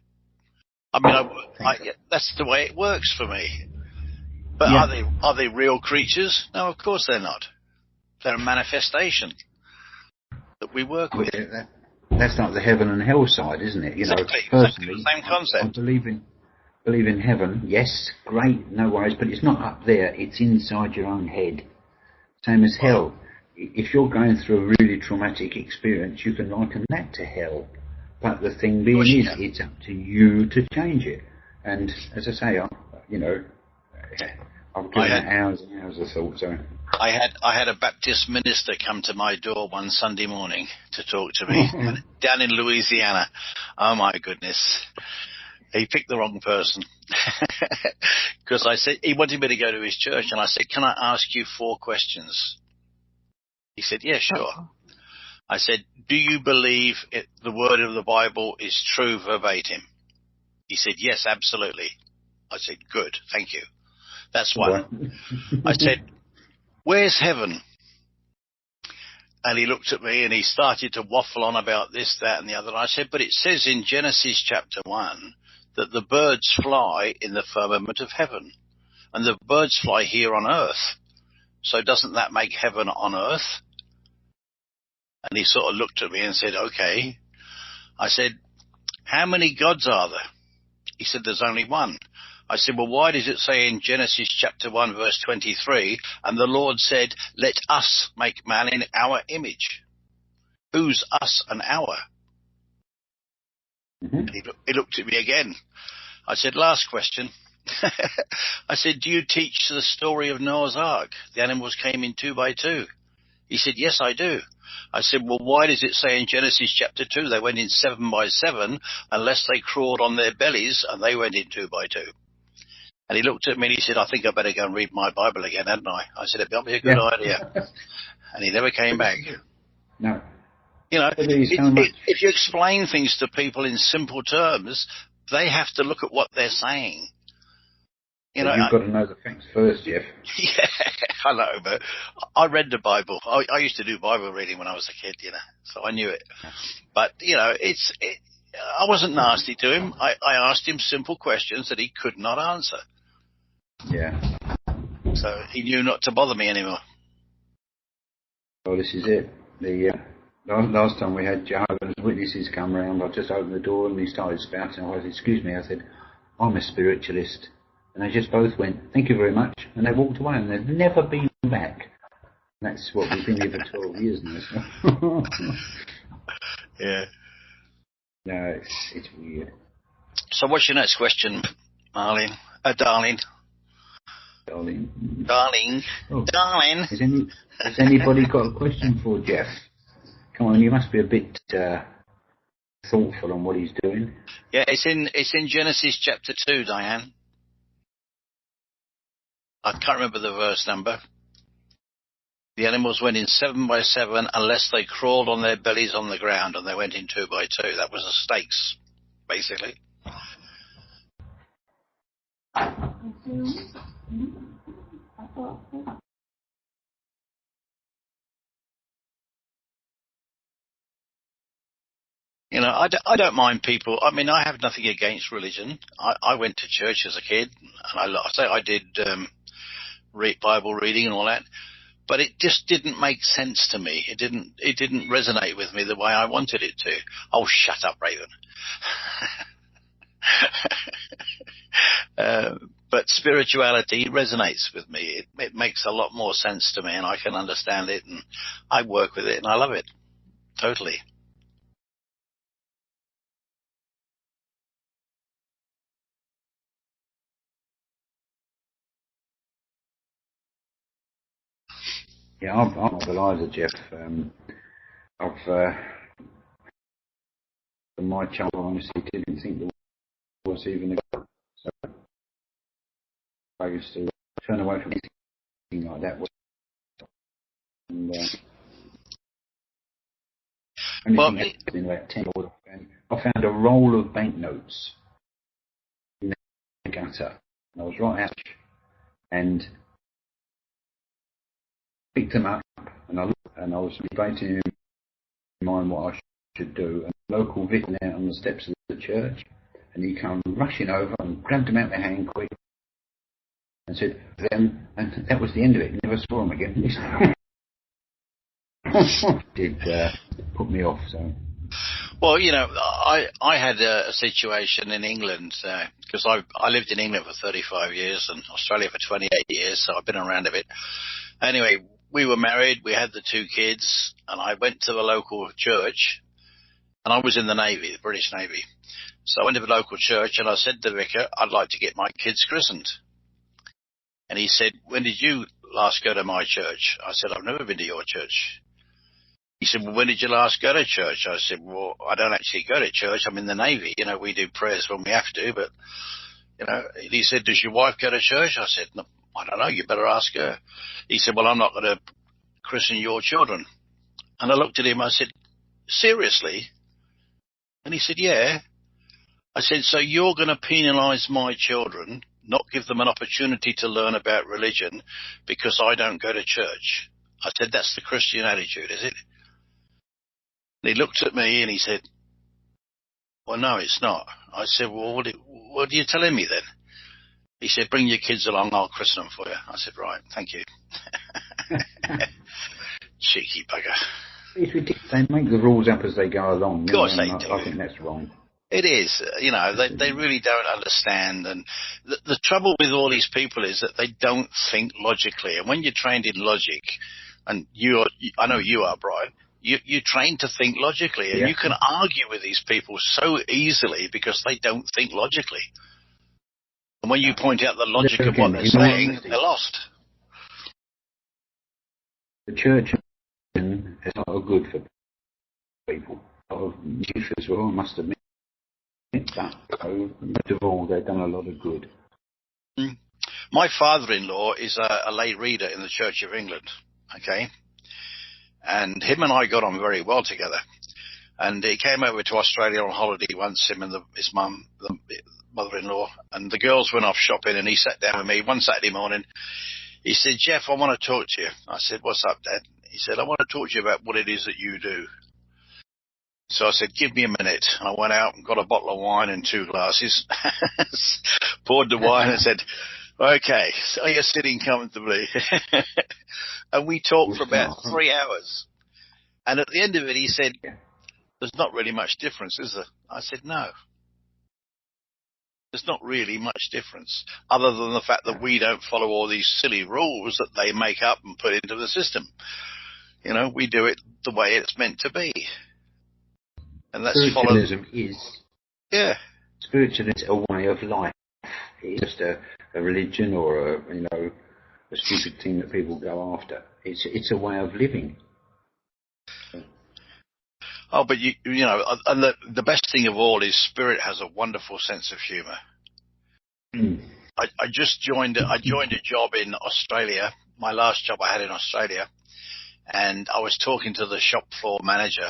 I mean, that's the way it works for me. But yeah. Are they real creatures? No, of course they're not. They're a manifestation that we work with. That's like the heaven and hell side, isn't it? You exactly. know, personally, the same concept. I believe in heaven. Yes, great, no worries. But it's not up there. It's inside your own head. Same as hell. If you're going through a really traumatic experience, you can liken that to hell. But the thing being is, it's up to you to change it. And as I say, I've given it hours and hours of thought. So I had a Baptist minister come to my door one Sunday morning to talk to me down in Louisiana. Oh my goodness. He picked the wrong person. Because I said, he wanted me to go to his church and I said, can I ask you 4 questions? He said, yeah, sure. I said, do you believe the word of the Bible is true verbatim? He said, yes, absolutely. I said, good, thank you. That's one. I said, where's heaven? And he looked at me and he started to waffle on about this, that, and the other. And I said, but it says in Genesis chapter 1 that the birds fly in the firmament of heaven. And the birds fly here on earth. So doesn't that make heaven on earth? And he sort of looked at me and said, okay. I said, how many gods are there? He said, there's only one. I said, well, why does it say in Genesis chapter 1, verse 23, and the Lord said, let us make man in our image? Who's us and our? Mm-hmm. He looked at me again. I said, last question. I said, do you teach the story of Noah's Ark? The animals came in 2 by 2. He said, yes, I do. I said, well, why does it say in Genesis chapter 2 they went in 7 by 7 unless they crawled on their bellies and they went in 2 by 2? And he looked at me and he said, I think I better go and read my Bible again, hadn't I? I said, it'd be a good idea. And he never came back. No. You know, if you explain things to people in simple terms, they have to look at what they're saying. You know, you've got to know the facts first, Geoff. Yeah, I know, but I read the Bible. I used to do Bible reading when I was a kid, so I knew it. But, I wasn't nasty to him. I asked him simple questions that he could not answer. Yeah. So he knew not to bother me anymore. Well, this is it. The last time we had Jehovah's Witnesses come round, I just opened the door and he started spouting. I said, excuse me, I said, I'm a spiritualist. And they just both went, thank you very much. And they walked away and they've never been back. And that's what we've been here for 12 years now. Yeah. No, it's weird. So what's your next question, Marlene? Darling. Darling. Oh. Darling. Has anybody got a question for Geoff? Come on, you must be a bit thoughtful on what he's doing. Yeah, it's in Genesis chapter 2, Diane. I can't remember the verse number. The animals went in 7 by 7 unless they crawled on their bellies on the ground, and they went in 2 by 2. That was the snakes, basically. I don't mind people. I mean, I have nothing against religion. I went to church as a kid, and I did Bible reading and all that. But it just didn't make sense to me. It didn't resonate with me the way I wanted it to. Oh, shut up, Raven. But spirituality resonates with me. It makes a lot more sense to me, and I can understand it, and I work with it, and I love it. Totally. Yeah, I'm not Eliza, Geoff. My child honestly didn't think there was even a God. So I used to turn away from anything like that. And, in about 10 years, I found a roll of banknotes in the gutter. And I was right out and picked them up, and I was debating in mind what I should do. And the local vicar out on the steps of the church, and he came rushing over and grabbed them out of my hand quick and said, "Them," and that was the end of it. Never saw him again. Did put me off. So. Well, I had a situation in England because I lived in England for 35 years and Australia for 28 years, so I've been around a bit. Anyway, we were married, we had the 2 kids, and I went to the local church, and I was in the Navy, the British Navy. So I went to the local church, and I said to the vicar, I'd like to get my kids christened. And he said, when did you last go to my church? I said, I've never been to your church. He said, well, when did you last go to church? I said, well, I don't actually go to church. I'm in the Navy. We do prayers when we have to, but, he said, does your wife go to church? I said, no, I don't know. You better ask her. He said, well, I'm not going to christen your children. And I looked at him. I said, seriously? And he said, yeah. I said, so you're going to penalise my children, not give them an opportunity to learn about religion because I don't go to church? I said, that's the Christian attitude, is it? And he looked at me and he said, well, no, it's not. I said, well, what are you telling me then? He said, bring your kids along, I'll christen them for you. I said, right, thank you. Cheeky bugger. It's ridiculous. They make the rules up as they go along. Of course they do. I think that's wrong. It is. They really don't understand. And the trouble with all these people is that they don't think logically. And when you're trained in logic, and I know you are, Brian, you're trained to think logically, and you can argue with these people so easily because they don't think logically. And when you point out the logic of what they're saying, they're lost. The church is not good for people. A lot of mischief as well, I must admit. But most of all, they've done a lot of good. My father-in-law is a lay reader in the Church of England, okay? And him and I got on very well together. And he came over to Australia on holiday once, him and his mum. mother-in-law, and the girls went off shopping, and he sat down with me one Saturday morning. He said, Geoff, I want to talk to you. I said, what's up, Dad? He said, I want to talk to you about what it is that you do. So I said, give me a minute. And I went out and got a bottle of wine and 2 glasses, poured the wine and said, okay, so you're sitting comfortably. And we talked for about 3 hours. And at the end of it, he said, there's not really much difference, is there? I said, no. There's not really much difference, other than the fact that we don't follow all these silly rules that they make up and put into the system. You know, we do it the way it's meant to be. And that's spiritualism is spiritualism a way of life. It's just a religion or a stupid thing that people go after. It's a way of living. Oh, but you know, and the best thing of all is spirit has a wonderful sense of humour. Mm. I joined a job in Australia, my last job I had in Australia, and I was talking to the shop floor manager,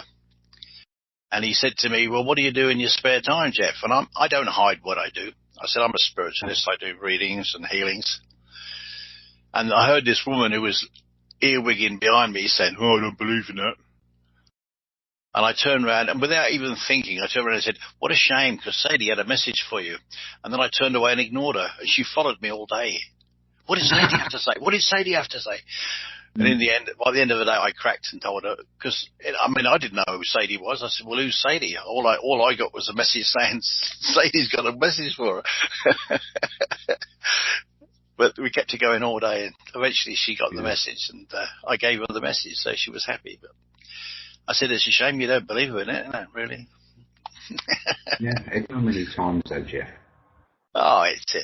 and he said to me, well, what do you do in your spare time, Geoff? And I don't hide what I do. I said, I'm a spiritualist. I do readings and healings. And I heard this woman who was earwigging behind me saying, oh, I don't believe in that. And I turned around, and without even thinking, I turned around and said, what a shame, because Sadie had a message for you. And then I turned away and ignored her, and she followed me all day. What did Sadie have to say? What did Sadie have to say? And in the end, by the end of the day, I cracked and told her, because, I didn't know who Sadie was. I said, well, who's Sadie? All I got was a message saying, Sadie's got a message for her. But we kept it going all day, and eventually she got the message, and I gave her the message, so she was happy. But I said, it's a shame you don't believe in it, isn't it, really? How many times though, Geoff? Oh, it's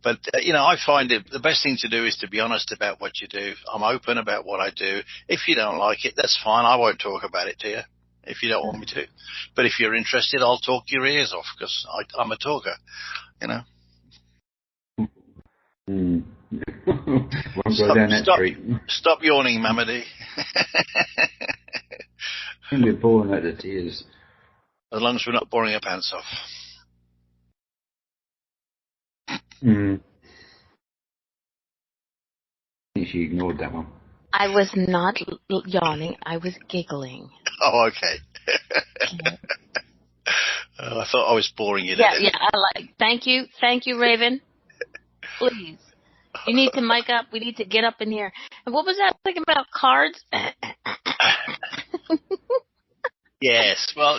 But, I find the best thing to do is to be honest about what you do. I'm open about what I do. If you don't like it, that's fine. I won't talk about it to you if you don't want me to. But if you're interested, I'll talk your ears off, because I'm a talker, Won't go down that street. Stop yawning, Mamadi. We're boring at the tears. As long as we're not boring our pants off. I think she ignored that one. I was not yawning. I was giggling. Oh, okay. I thought I was boring you. Thank you, Raven. Please, you need to mic up. We need to get up in here. And what was that thing about cards? Yes, well,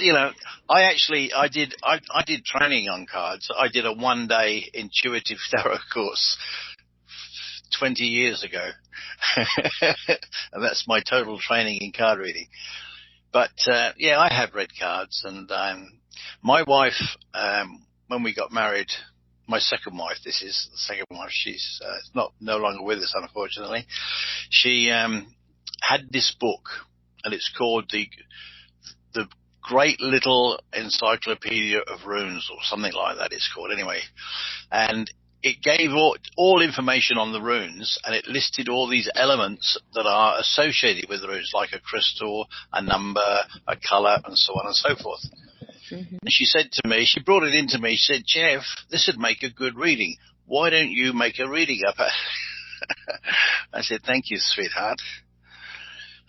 I did training on cards. I did a 1-day intuitive tarot course 20 years ago. And that's my total training in card reading. But, I have read cards. And my wife, when we got married, my second wife, this is the second wife, she's no longer with us, unfortunately. She had this book, and it's called the Great Little Encyclopedia of Runes, or something like that it's called anyway. And it gave all information on the runes, and it listed all these elements that are associated with the runes, like a crystal, a number, a colour, and so on and so forth. Mm-hmm. And she said to me, she brought it into me, she said, Geoff, this would make a good reading. Why don't you make a reading up? I said, thank you, sweetheart.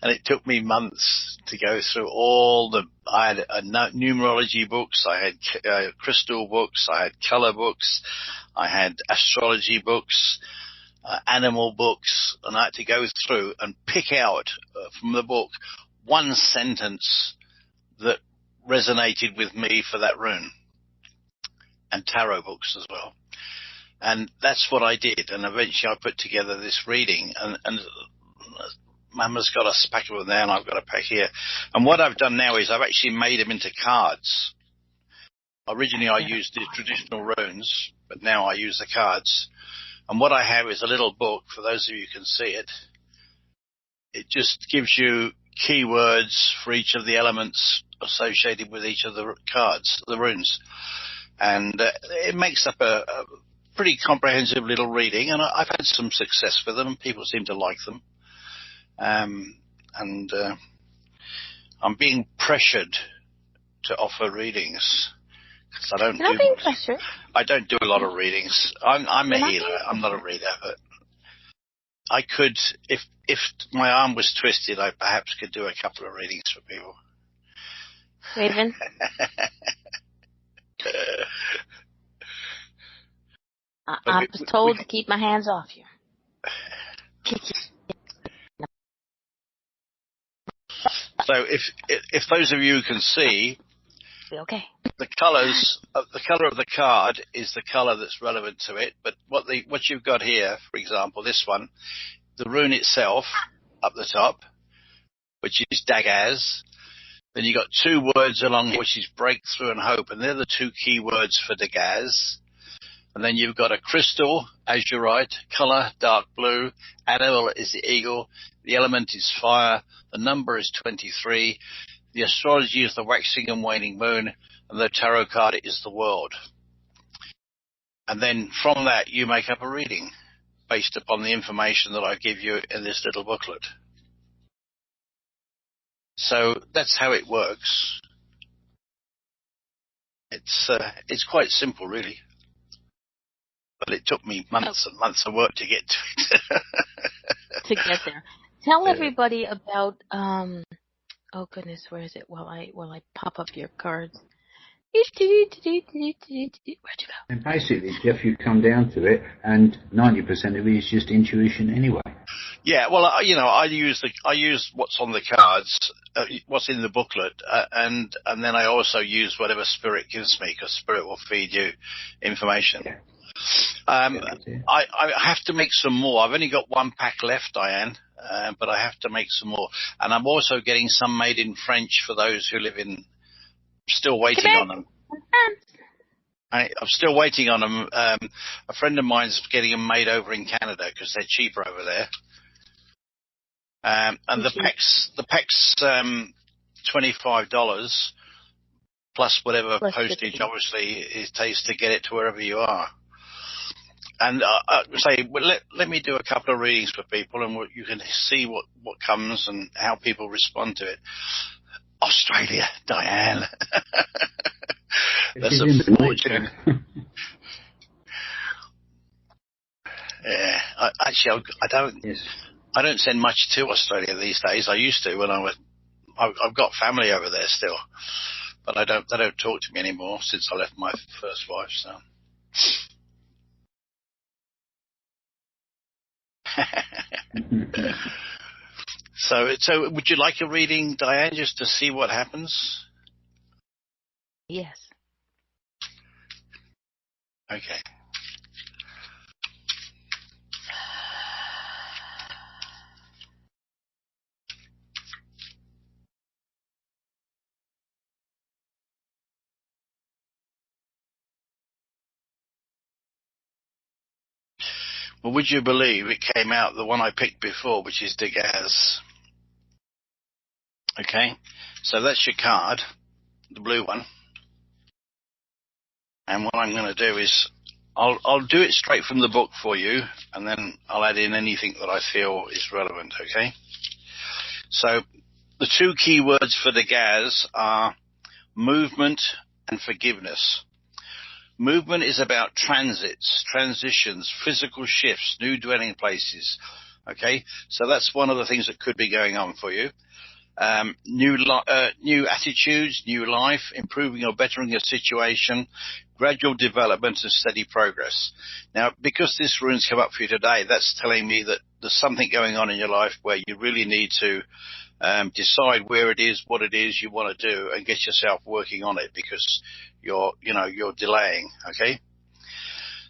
And it took me months to go through I had numerology books, I had crystal books, I had colour books, I had astrology books, animal books, and I had to go through and pick out from the book one sentence that resonated with me for that rune, and tarot books as well. And that's what I did, and eventually I put together this reading, and Mama's got a pack of them there, and I've got a pack here. And what I've done now is I've actually made them into cards. Originally I used the traditional runes, but now I use the cards. And what I have is a little book, for those of you who can see it. It just gives you keywords for each of the elements associated with each of the cards, the runes. And it makes up a pretty comprehensive little reading, and I've had some success with them, and people seem to like them. I'm being pressured to offer readings because I don't You're not being pressured. I don't do a lot of readings. I'm a healer. I'm not a reader, but I could, if my arm was twisted, I perhaps could do a couple of readings for people. Raven. I was told to keep my hands off you. So if those of you can see, okay, the color of the card is the color that's relevant to it. But what you've got here, for example, this one, the rune itself up the top, which is Dagaz. Then you got two words along here, which is breakthrough and hope, and they're the two key words for Dagaz. And then you've got a crystal, azurite, color dark blue, animal is the eagle, the element is fire, the number is 23, the astrology is the waxing and waning moon, and the tarot card is the world. And then from that you make up a reading based upon the information that I give you in this little booklet. So that's how it works. It's quite simple, really. But it took me months and months of work to get to it. To get there. Tell everybody about oh goodness, where is it? While I pop up your cards. Where'd you go? And basically, Geoff, you come down to it, and 90% of it is just intuition anyway. Yeah, well, I use what's on the cards, what's in the booklet, and then I also use whatever spirit gives me, because spirit will feed you information. Yeah. I have to make some more. I've only got one pack left, Diane, but I have to make some more. And I'm also getting some made in French for those who live in. Still waiting on them. I'm still waiting on them. A friend of mine's getting them made over in Canada because they're cheaper over there. And the packs $25 plus whatever postage. Obviously, it takes to get it to wherever you are. And let me do a couple of readings for people, and you can see what comes and how people respond to it. Australia, Diane. That's a fortune. Yeah, I don't send much to Australia these days. I used to when I've got family over there still, but they don't talk to me anymore since I left my first wife. So. So would you like a reading, Diane, just to see what happens? Yes. Okay. Well, would you believe it came out the one I picked before, which is Dagaz. Okay, so that's your card, the blue one. And what I'm going to do is I'll do it straight from the book for you, and then I'll add in anything that I feel is relevant, okay? So the two key words for Dagaz are movement and forgiveness. Movement is about transits, transitions, physical shifts, new dwelling places, okay? So that's one of the things that could be going on for you. New attitudes, new life, improving or bettering your situation, gradual development and steady progress. Now, because this rune's come up for you today, that's telling me that there's something going on in your life where you really need to decide where it is, what it is you want to do, and get yourself working on it because you're delaying, okay?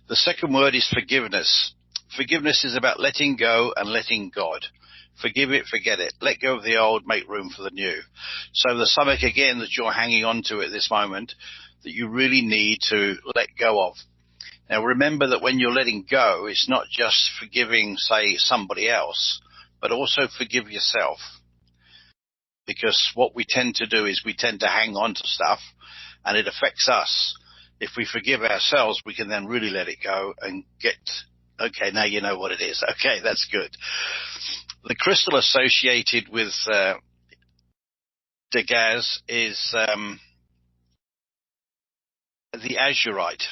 The second word is forgiveness. Forgiveness is about letting go and letting God. Forgive it, forget it. Let go of the old, make room for the new. So there's something, again, that you're hanging on to at this moment that you really need to let go of. Now, remember that when you're letting go, it's not just forgiving, say, somebody else, but also forgive yourself. Because what we tend to do is we tend to hang on to stuff, and it affects us. If we forgive ourselves, we can then really let it go and get, okay, now you know what it is. Okay, that's good. The crystal associated with Dagaz is the azurite.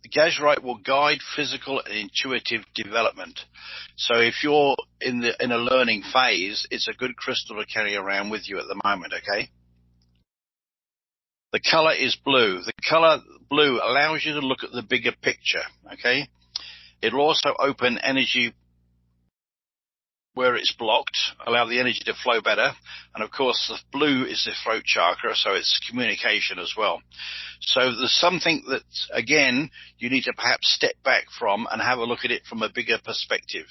The azurite will guide physical and intuitive development. So if you're in a learning phase, it's a good crystal to carry around with you at the moment, okay? The color is blue. The color blue allows you to look at the bigger picture, okay? It'll also open energy where it's blocked, allow the energy to flow better. And of course, the blue is the throat chakra, so it's communication as well. So there's something that, again, you need to perhaps step back from and have a look at it from a bigger perspective.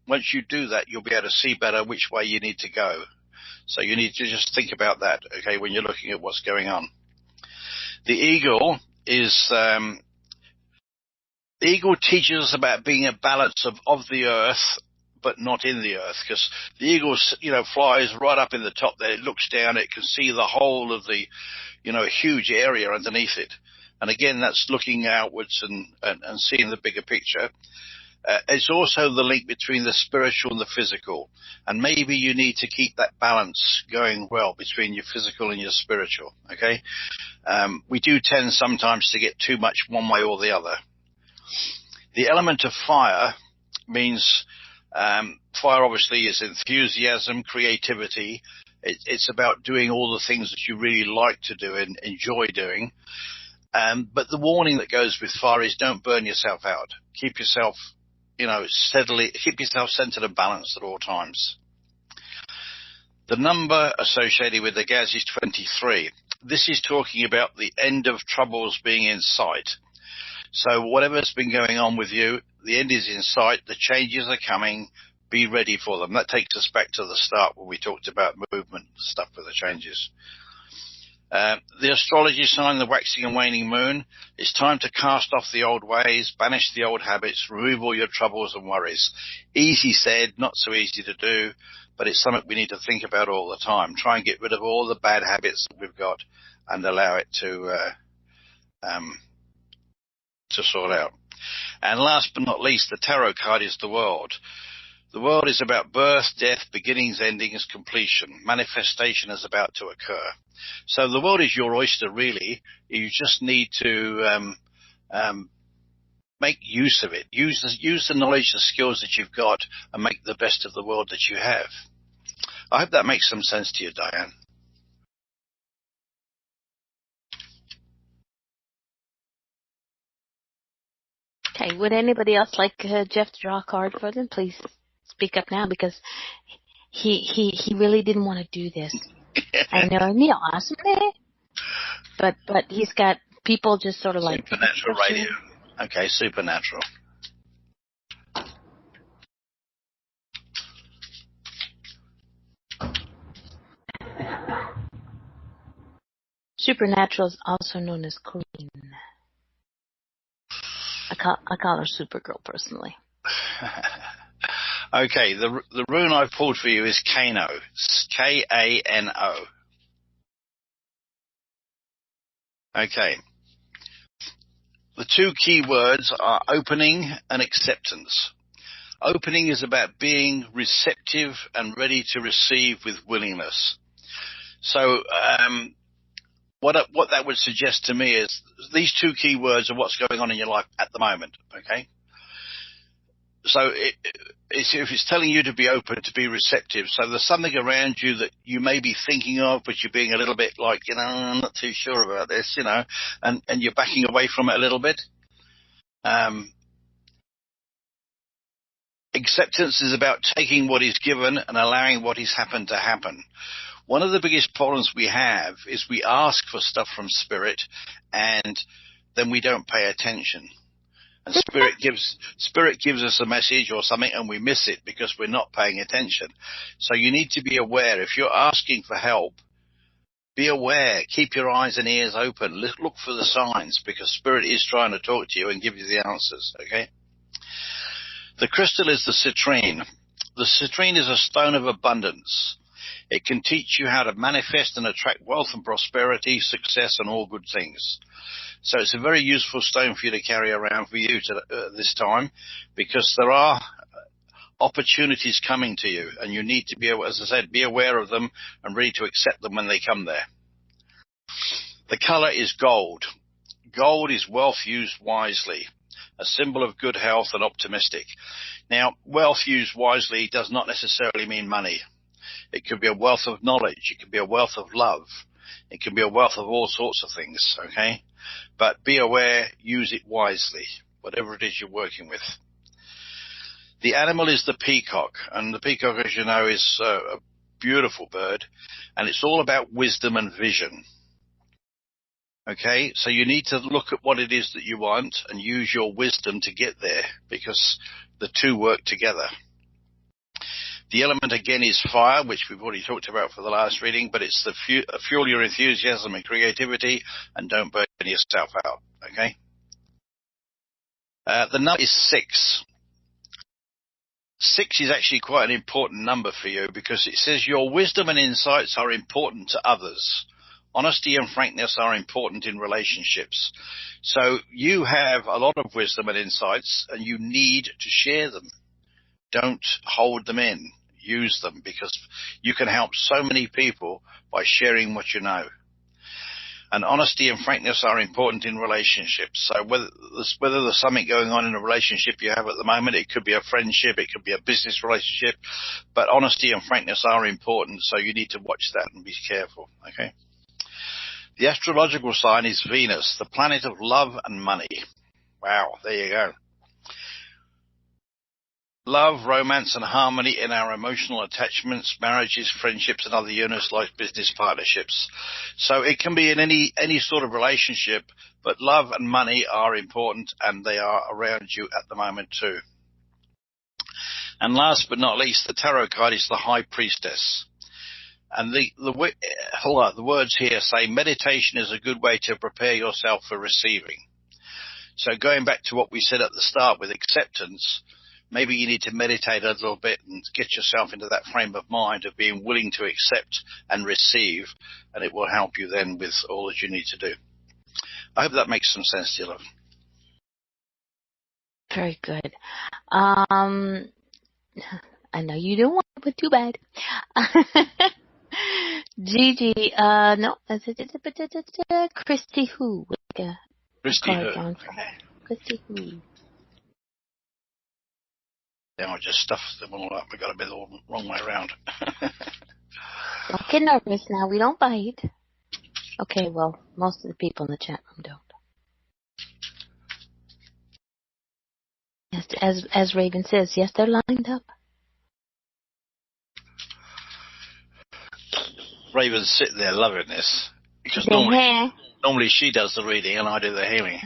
Once you do that, you'll be able to see better which way you need to go. So you need to just think about that, okay, when you're looking at what's going on. The eagle is, the eagle teaches us about being a balance of the earth, but not in the earth, because the eagle, flies right up in the top there. It looks down, it can see the whole of the, huge area underneath it. And again, that's looking outwards and seeing the bigger picture. It's also the link between the spiritual and the physical. And maybe you need to keep that balance going well between your physical and your spiritual, okay? We do tend sometimes to get too much one way or the other. The element of fire means fire obviously is enthusiasm, creativity. It's about doing all the things that you really like to do and enjoy doing. But the warning that goes with fire is don't burn yourself out. Keep yourself, keep yourself centered and balanced at all times. The number associated with the Gaz is 23. This is talking about the end of troubles being in sight. So whatever's been going on with you, the end is in sight. The changes are coming. Be ready for them. That takes us back to the start when we talked about movement stuff with the changes. The astrology sign, the waxing and waning moon. It's time to cast off the old ways, banish the old habits, remove all your troubles and worries. Easy said, not so easy to do, but it's something we need to think about all the time. Try and get rid of all the bad habits that we've got and allow it to sort out. And last but not least, the tarot card is the world. The world is about birth, death, beginnings, endings, completion. Manifestation is about to occur. So the world is your oyster, really. You just need to make use of it. Use the knowledge, the skills that you've got, and make the best of the world that you have. I hope that makes some sense to you, Diane. Okay, would anybody else like Geoff to draw a card for them? Please speak up now, because he really didn't want to do this. I know, isn't he awesome? But he's got people just sort of like supernatural radio. Okay, supernatural. Supernatural is also known as Queen. I call her Supergirl personally. Okay, the rune I've pulled for you is Kano. K-A-N-O. Okay. The two key words are opening and acceptance. Opening is about being receptive and ready to receive with willingness. So what that would suggest to me is these two key words are what's going on in your life at the moment, okay? So if it's telling you to be open, to be receptive, so there's something around you that you may be thinking of, but you're being a little bit like, I'm not too sure about this, and you're backing away from it a little bit. Acceptance is about taking what is given and allowing what is happened to happen. One of the biggest problems we have is we ask for stuff from Spirit and then we don't pay attention. And Spirit gives us a message or something and we miss it because we're not paying attention. So you need to be aware. If you're asking for help, be aware. Keep your eyes and ears open. Look for the signs because Spirit is trying to talk to you and give you the answers, okay? The crystal is the citrine. The citrine is a stone of abundance. It can teach you how to manifest and attract wealth and prosperity, success, and all good things. So it's a very useful stone for you to carry around for you this time because there are opportunities coming to you and you need to be, as I said, be aware of them and ready to accept them when they come there. The color is gold. Gold is wealth used wisely, a symbol of good health and optimistic. Now, wealth used wisely does not necessarily mean money. It could be a wealth of knowledge. It could be a wealth of love. It can be a wealth of all sorts of things, okay? But be aware, use it wisely, whatever it is you're working with. The animal is the peacock, and the peacock, as you know, is a beautiful bird, and it's all about wisdom and vision. Okay, so you need to look at what it is that you want and use your wisdom to get there, because the two work together. The element again is fire, which we've already talked about for the last reading, but it's the fuel your enthusiasm and creativity, and don't burn yourself out. Okay. The number is 6. 6 is actually quite an important number for you, because it says your wisdom and insights are important to others. Honesty and frankness are important in relationships. So you have a lot of wisdom and insights, and you need to share them. Don't hold them in. Use them, because you can help so many people by sharing what you know. And honesty and frankness are important in relationships. So whether there's something going on in a relationship you have at the moment, it could be a friendship, it could be a business relationship, but honesty and frankness are important, so you need to watch that and be careful, okay? The astrological sign is Venus, the planet of love and money. Wow, there you go. Love, romance, and harmony in our emotional attachments, marriages, friendships, and other units like business partnerships. So it can be in any sort of relationship, but love and money are important, and they are around you at the moment too. And last but not least, the tarot card is the High Priestess. And the words here say meditation is a good way to prepare yourself for receiving. So going back to what we said at the start with acceptance, maybe you need to meditate a little bit and get yourself into that frame of mind of being willing to accept and receive, and it will help you then with all that you need to do. I hope that makes some sense to you, love. Very good. I know you don't want it, but too bad. Gigi, no, Christy who? Christy who? Okay. Christy who? Now I just stuffed them all up. We got a bit all the wrong way around. Don't get nervous now. We don't bite. Okay, well, most of the people in the chat room don't. Yes, as Raven says, yes, they're lined up. Raven's sitting there loving this, because normally she does the reading and I do the healing.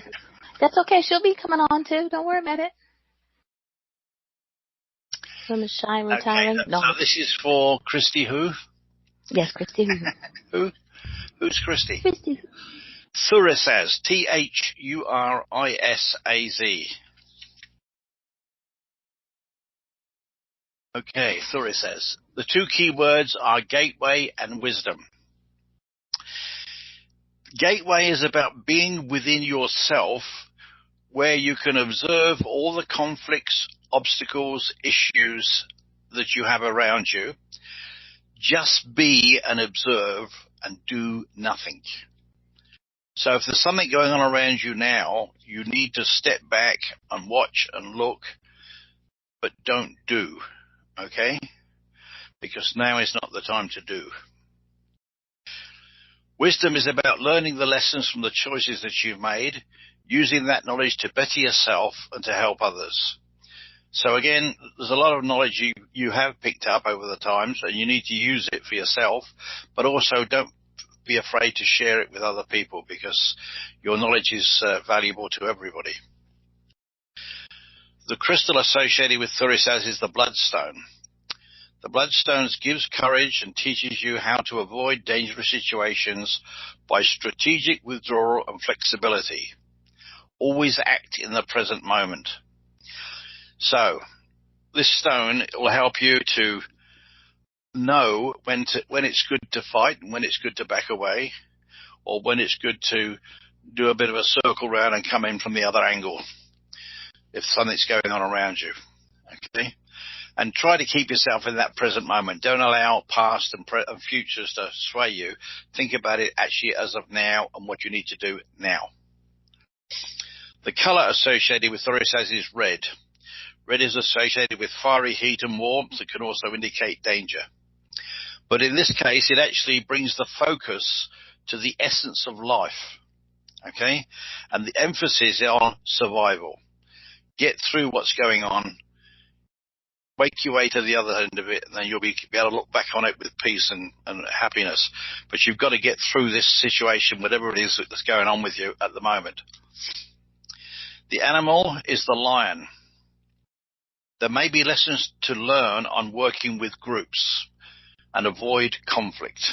That's okay. She'll be coming on too. Don't worry about it. From shy retiring. Okay, so this is for Christy who? Yes, Christy who. Who? Who's Christy? Christy. Thurisaz. Thurisaz. Okay, Thurisaz. The two key words are gateway and wisdom. Gateway is about being within yourself, where you can observe all the conflicts, obstacles, issues that you have around you. Just be and observe and do nothing. So if there's something going on around you now, you need to step back and watch and look, but don't do, okay? Because now is not the time to do. Wisdom is about learning the lessons from the choices that you've made, using that knowledge to better yourself and to help others. So again, there's a lot of knowledge you have picked up over the times, and you need to use it for yourself, but also don't be afraid to share it with other people, because your knowledge is valuable to everybody. The crystal associated with Thurisaz is the bloodstone. The bloodstone gives courage and teaches you how to avoid dangerous situations by strategic withdrawal and flexibility. Always act in the present moment. So, this stone will help you to know when it's good to fight and when it's good to back away, or when it's good to do a bit of a circle round and come in from the other angle if something's going on around you. Okay? And try to keep yourself in that present moment. Don't allow past and futures to sway you. Think about it actually as of now and what you need to do now. The color associated with Thorisaz is red. Red is associated with fiery heat and warmth. It can also indicate danger. But in this case, it actually brings the focus to the essence of life. Okay? And the emphasis is on survival. Get through what's going on. Wake your way to the other end of it, and then you'll be able to look back on it with peace and happiness. But you've got to get through this situation, whatever it is that's going on with you at the moment. The animal is the lion. There may be lessons to learn on working with groups and avoid conflict.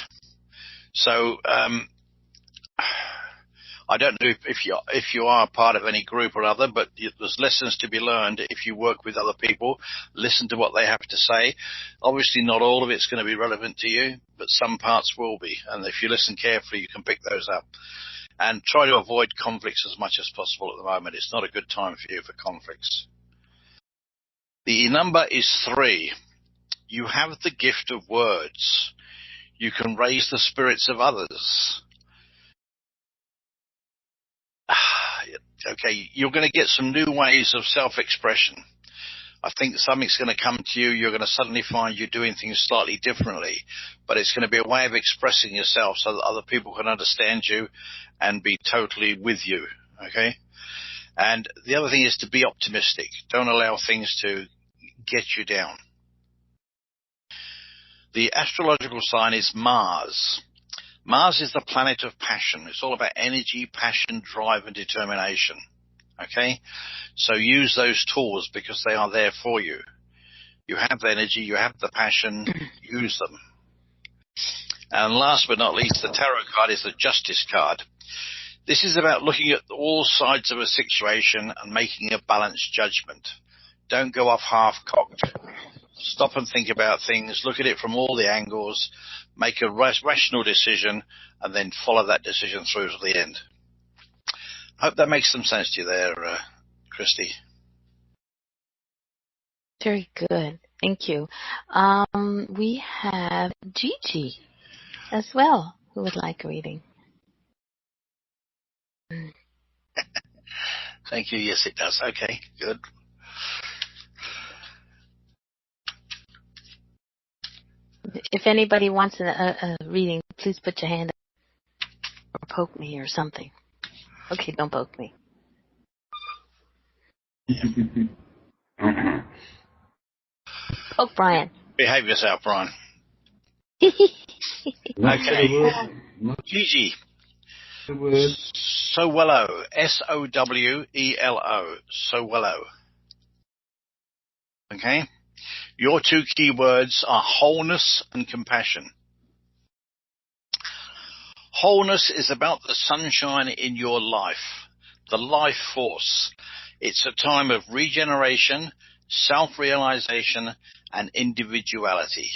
So I don't know if you are part of any group or other, but there's lessons to be learned if you work with other people. Listen to what they have to say. Obviously, not all of it's going to be relevant to you, but some parts will be. And if you listen carefully, you can pick those up. And try to avoid conflicts as much as possible at the moment. It's not a good time for you for conflicts. The number is 3. You have the gift of words. You can raise the spirits of others. Okay, you're going to get some new ways of self-expression. I think something's going to come to you. You're going to suddenly find you're doing things slightly differently, but it's going to be a way of expressing yourself so that other people can understand you and be totally with you. Okay? And the other thing is to be optimistic. Don't allow things to get you down. The astrological sign is Mars. Mars is the planet of passion. It's all about energy, passion, drive, and determination. Okay? So use those tools because they are there for you. You have the energy, you have the passion, use them. And last but not least, the tarot card is the Justice card. This is about looking at all sides of a situation and making a balanced judgment. Don't go off half-cocked. Stop and think about things, look at it from all the angles, make a rational decision, and then follow that decision through to the end. I hope that makes some sense to you there, Christy. Very good. Thank you. We have Gigi as well, who would like a reading. Thank you. Yes, it does. Okay, good. If anybody wants a reading, please put your hand up or poke me or something. Okay, don't poke me. Poke Brian. Behave yourself, Brian. Okay. Gigi. Sowelo. Sowelo. Sowelo. Okay? Your 2 key words are wholeness and compassion. Wholeness is about the sunshine in your life, the life force. It's a time of regeneration, self-realization, and individuality.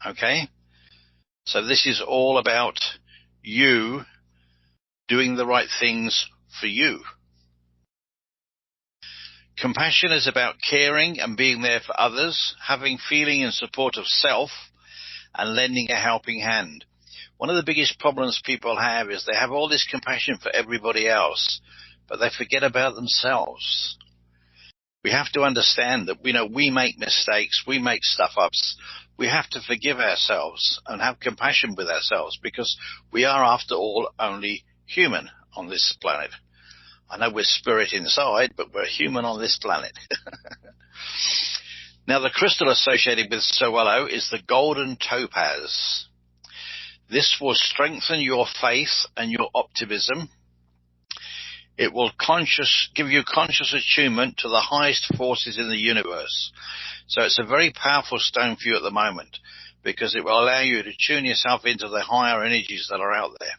Okay? So this is all about you doing the right things for you. Compassion is about caring and being there for others, having feeling and support of self, and lending a helping hand. One of the biggest problems people have is they have all this compassion for everybody else, but they forget about themselves. We have to understand that we make mistakes, we make stuff-ups. We have to forgive ourselves and have compassion with ourselves because we are, after all, only human on this planet. I know we're spirit inside, but we're human on this planet. Now, the crystal associated with Sowelo is the golden topaz. This will strengthen your faith and your optimism. It will give you conscious attunement to the highest forces in the universe. So it's a very powerful stone for you at the moment because it will allow you to tune yourself into the higher energies that are out there.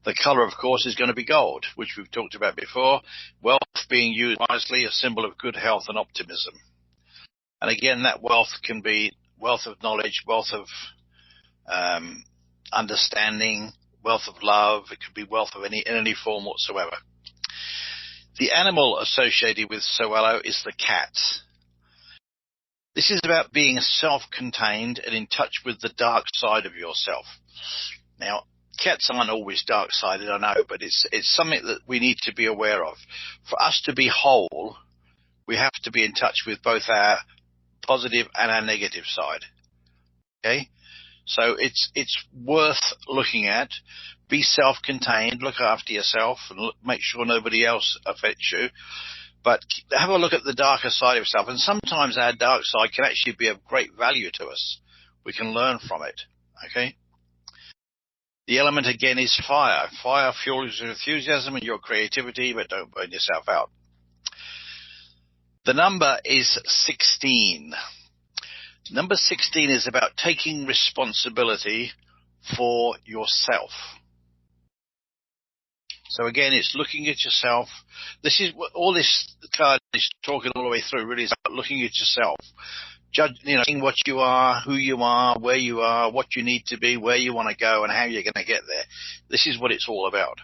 The color, of course, is going to be gold, which we've talked about before. Wealth being used wisely, a symbol of good health and optimism. And again, that wealth can be wealth of knowledge, wealth of understanding, wealth of love. It could be wealth of in any form whatsoever. The animal associated with Sowelo is the cat. This is about being self-contained and in touch with the dark side of yourself. Now, cats aren't always dark-sided, I know, but it's something that we need to be aware of. For us to be whole, we have to be in touch with both our positive and our negative side. Okay? So it's worth looking at. Be self-contained, look after yourself, and make sure nobody else affects you. But have a look at the darker side of yourself. And sometimes our dark side can actually be of great value to us. We can learn from it. Okay? The element, again, is fire. Fire fuels your enthusiasm and your creativity, but don't burn yourself out. The number is 16. Number 16 is about taking responsibility for yourself. So again, it's looking at yourself. This is what all this card is talking all the way through, really, is about looking at yourself. Seeing what you are, who you are, where you are, what you need to be, where you want to go, and how you're going to get there. This is what it's all about.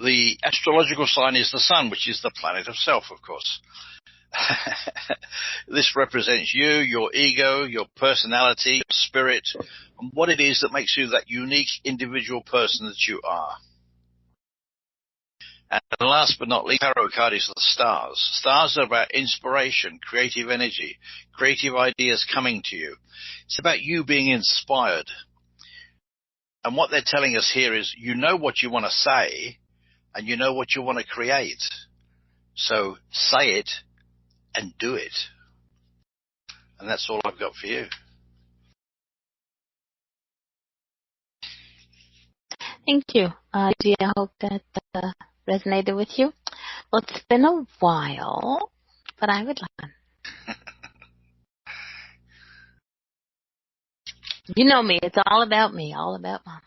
The astrological sign is the sun, which is the planet of self, of course. This represents you, your ego, your personality, your spirit, and what it is that makes you that unique individual person that you are. And last but not least, tarot card is the stars. Stars are about inspiration, creative energy, creative ideas coming to you. It's about you being inspired. And what they're telling us here is you know what you want to say and you know what you want to create. So say it and do it. And that's all I've got for you. Thank you. I hope that resonated with you. Well, it's been a while, but I would like. You know me. It's all about me, all about my money.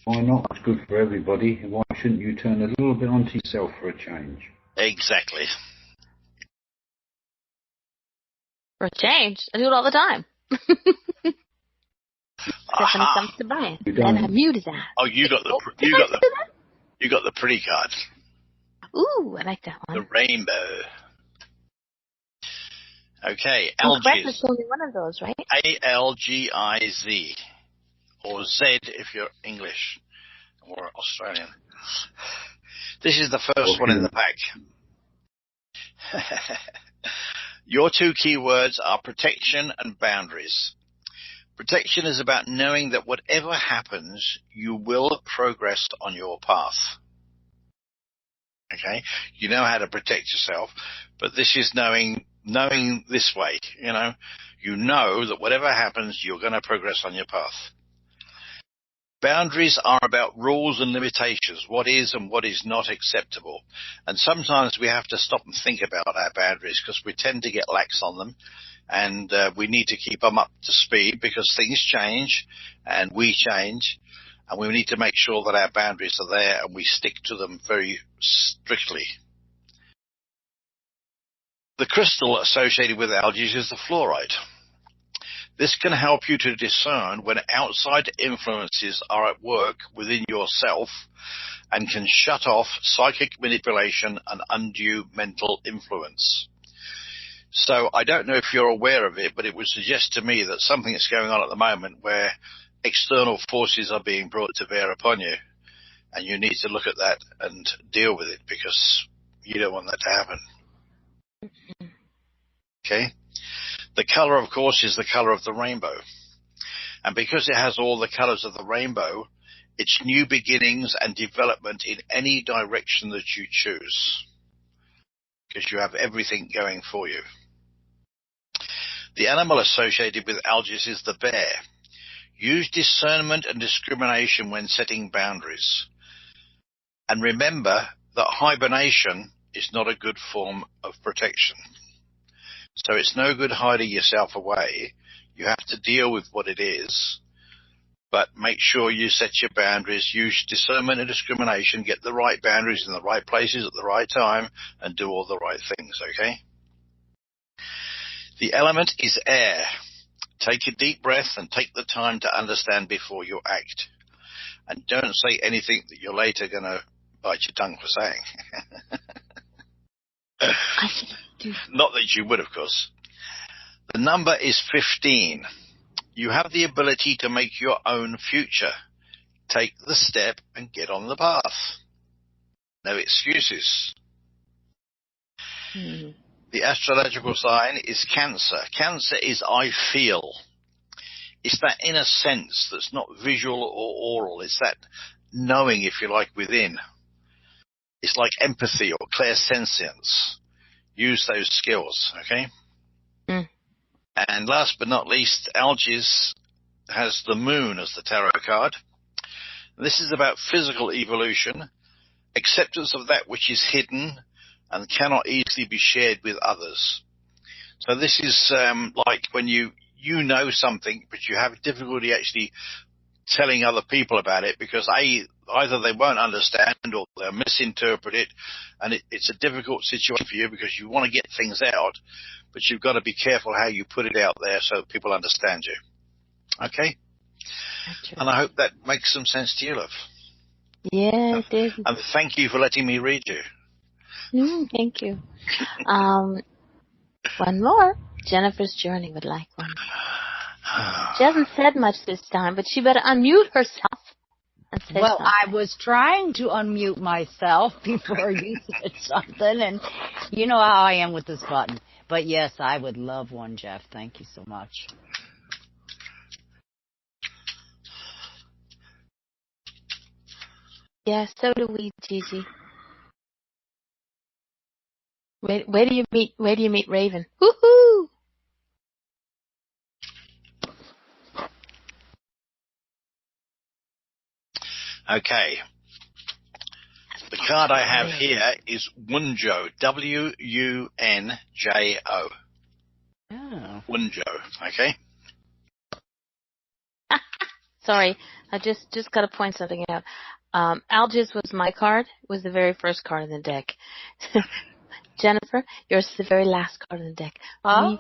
Why not? It's good for everybody. Why shouldn't you turn a little bit onto yourself for a change? Exactly. For a change? I do it all the time. Except when it comes to Brian. And I mute his ass. Oh, you got the pretty card. Ooh, I like that one. The rainbow. Okay, Algiz. Algiz. There's only one of those, right? Algiz. Or Z if you're English or Australian. This is the first one in the pack. Your two keywords are protection and boundaries. Protection is about knowing that whatever happens, you will progress on your path. Okay? You know how to protect yourself, but this is knowing this way, you know. You know that whatever happens, you're going to progress on your path. Boundaries are about rules and limitations, what is and what is not acceptable. And sometimes we have to stop and think about our boundaries because we tend to get lax on them, and we need to keep them up to speed because things change and we change, and we need to make sure that our boundaries are there and we stick to them very strictly. The crystal associated with Algiz is the fluorite. This can help you to discern when outside influences are at work within yourself and can shut off psychic manipulation and undue mental influence. So I don't know if you're aware of it, but it would suggest to me that something is going on at the moment where external forces are being brought to bear upon you, and you need to look at that and deal with it because you don't want that to happen. Okay? The color, of course, is the color of the rainbow. And because it has all the colors of the rainbow, it's new beginnings and development in any direction that you choose. Because you have everything going for you. The animal associated with Algiz is the bear. Use discernment and discrimination when setting boundaries. And remember that hibernation is not a good form of protection. So it's no good hiding yourself away. You have to deal with what it is, but make sure you set your boundaries, use discernment and discrimination, get the right boundaries in the right places at the right time, and do all the right things, okay? The element is air. Take a deep breath and take the time to understand before you act. And don't say anything that you're later going to bite your tongue for saying. I should do. Not that you would, of course. The number is 15. You have the ability to make your own future. Take the step and get on the path. No excuses. The astrological sign is Cancer. Cancer is I feel. It's that inner sense that's not visual or oral. It's that knowing, if you like, within. It's like empathy or clairsentience. Use those skills, okay? And last but not least, Algiz has the moon as the tarot card. This is about physical evolution, acceptance of that which is hidden and cannot easily be shared with others. So this is like when you know something, but you have difficulty actually telling other people about it because either they won't understand or they'll misinterpret it, and it's a difficult situation for you because you want to get things out, but you've got to be careful how you put it out there so people understand you. Okay? And I hope that makes some sense to you, love. Yeah, it did. And thank you for letting me read you. Thank you. One more. Jennifer's Journey would like one. She hasn't said much this time, but she better unmute herself and say something. I was trying to unmute myself before you said something, and you know how I am with this button. But yes, I would love one, Geoff. Thank you so much. Yeah, so do we, Gigi. Where do you meet Raven? Woohoo! Okay. The card I have here is Wunjo, W-U-N-J-O. Oh. Wunjo, okay? Sorry, I just got to point something out. Algiz was my card, was the very first card in the deck. Jennifer, yours is the very last card in the deck. Oh.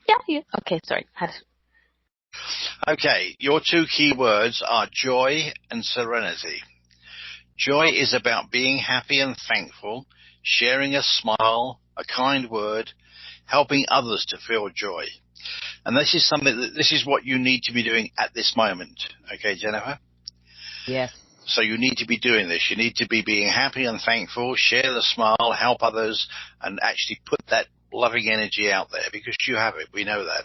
Yeah. Okay, sorry. Okay, your two key words are joy and serenity. Joy is about being happy and thankful, sharing a smile, a kind word, helping others to feel joy. And this is what you need to be doing at this moment. Okay, Jennifer? Yes. So you need to be doing this. You need to be being happy and thankful, share the smile, help others, and actually put that loving energy out there because you have it. We know that.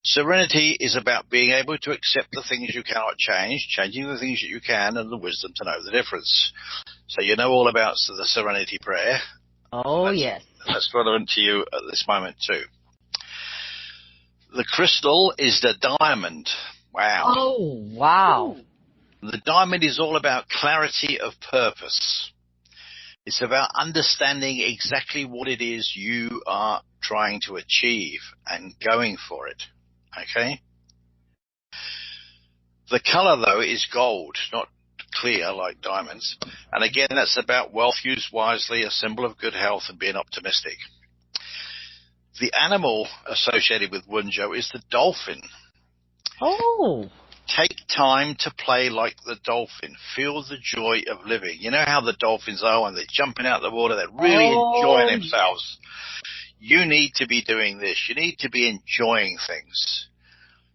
Serenity is about being able to accept the things you cannot change, changing the things that you can, and the wisdom to know the difference. So you know all about the Serenity Prayer. Oh, yes. That's relevant to you at this moment too. The crystal is the diamond. Wow. Oh, wow. The diamond is all about clarity of purpose. It's about understanding exactly what it is you are trying to achieve and going for it. Okay? The color, though, is gold, not clear like diamonds. And again, that's about wealth used wisely, a symbol of good health and being optimistic. The animal associated with Wunjo is the dolphin. Oh. Take time to play like the dolphin. Feel the joy of living. You know how the dolphins are when they're jumping out of the water, they're really enjoying themselves. You need to be doing this. You need to be enjoying things.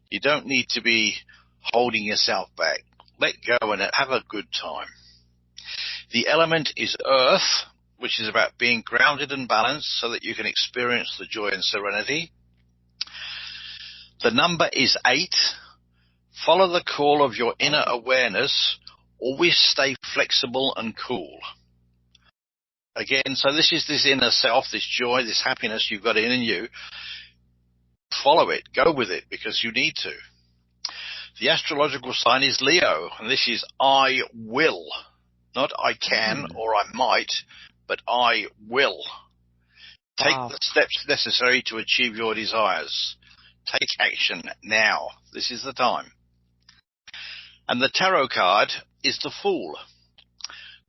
You don't need to be holding yourself back. Let go and have a good time. The element is earth, which is about being grounded and balanced so that you can experience the joy and serenity. The number is 8. Follow the call of your inner awareness. Always stay flexible and cool. Again, so this is this inner self, this joy, this happiness you've got in you. Follow it. Go with it because you need to. The astrological sign is Leo, and this is I will. Not I can or I might, but I will. Take the steps necessary to achieve your desires. Take action now. This is the time. And the tarot card is the Fool.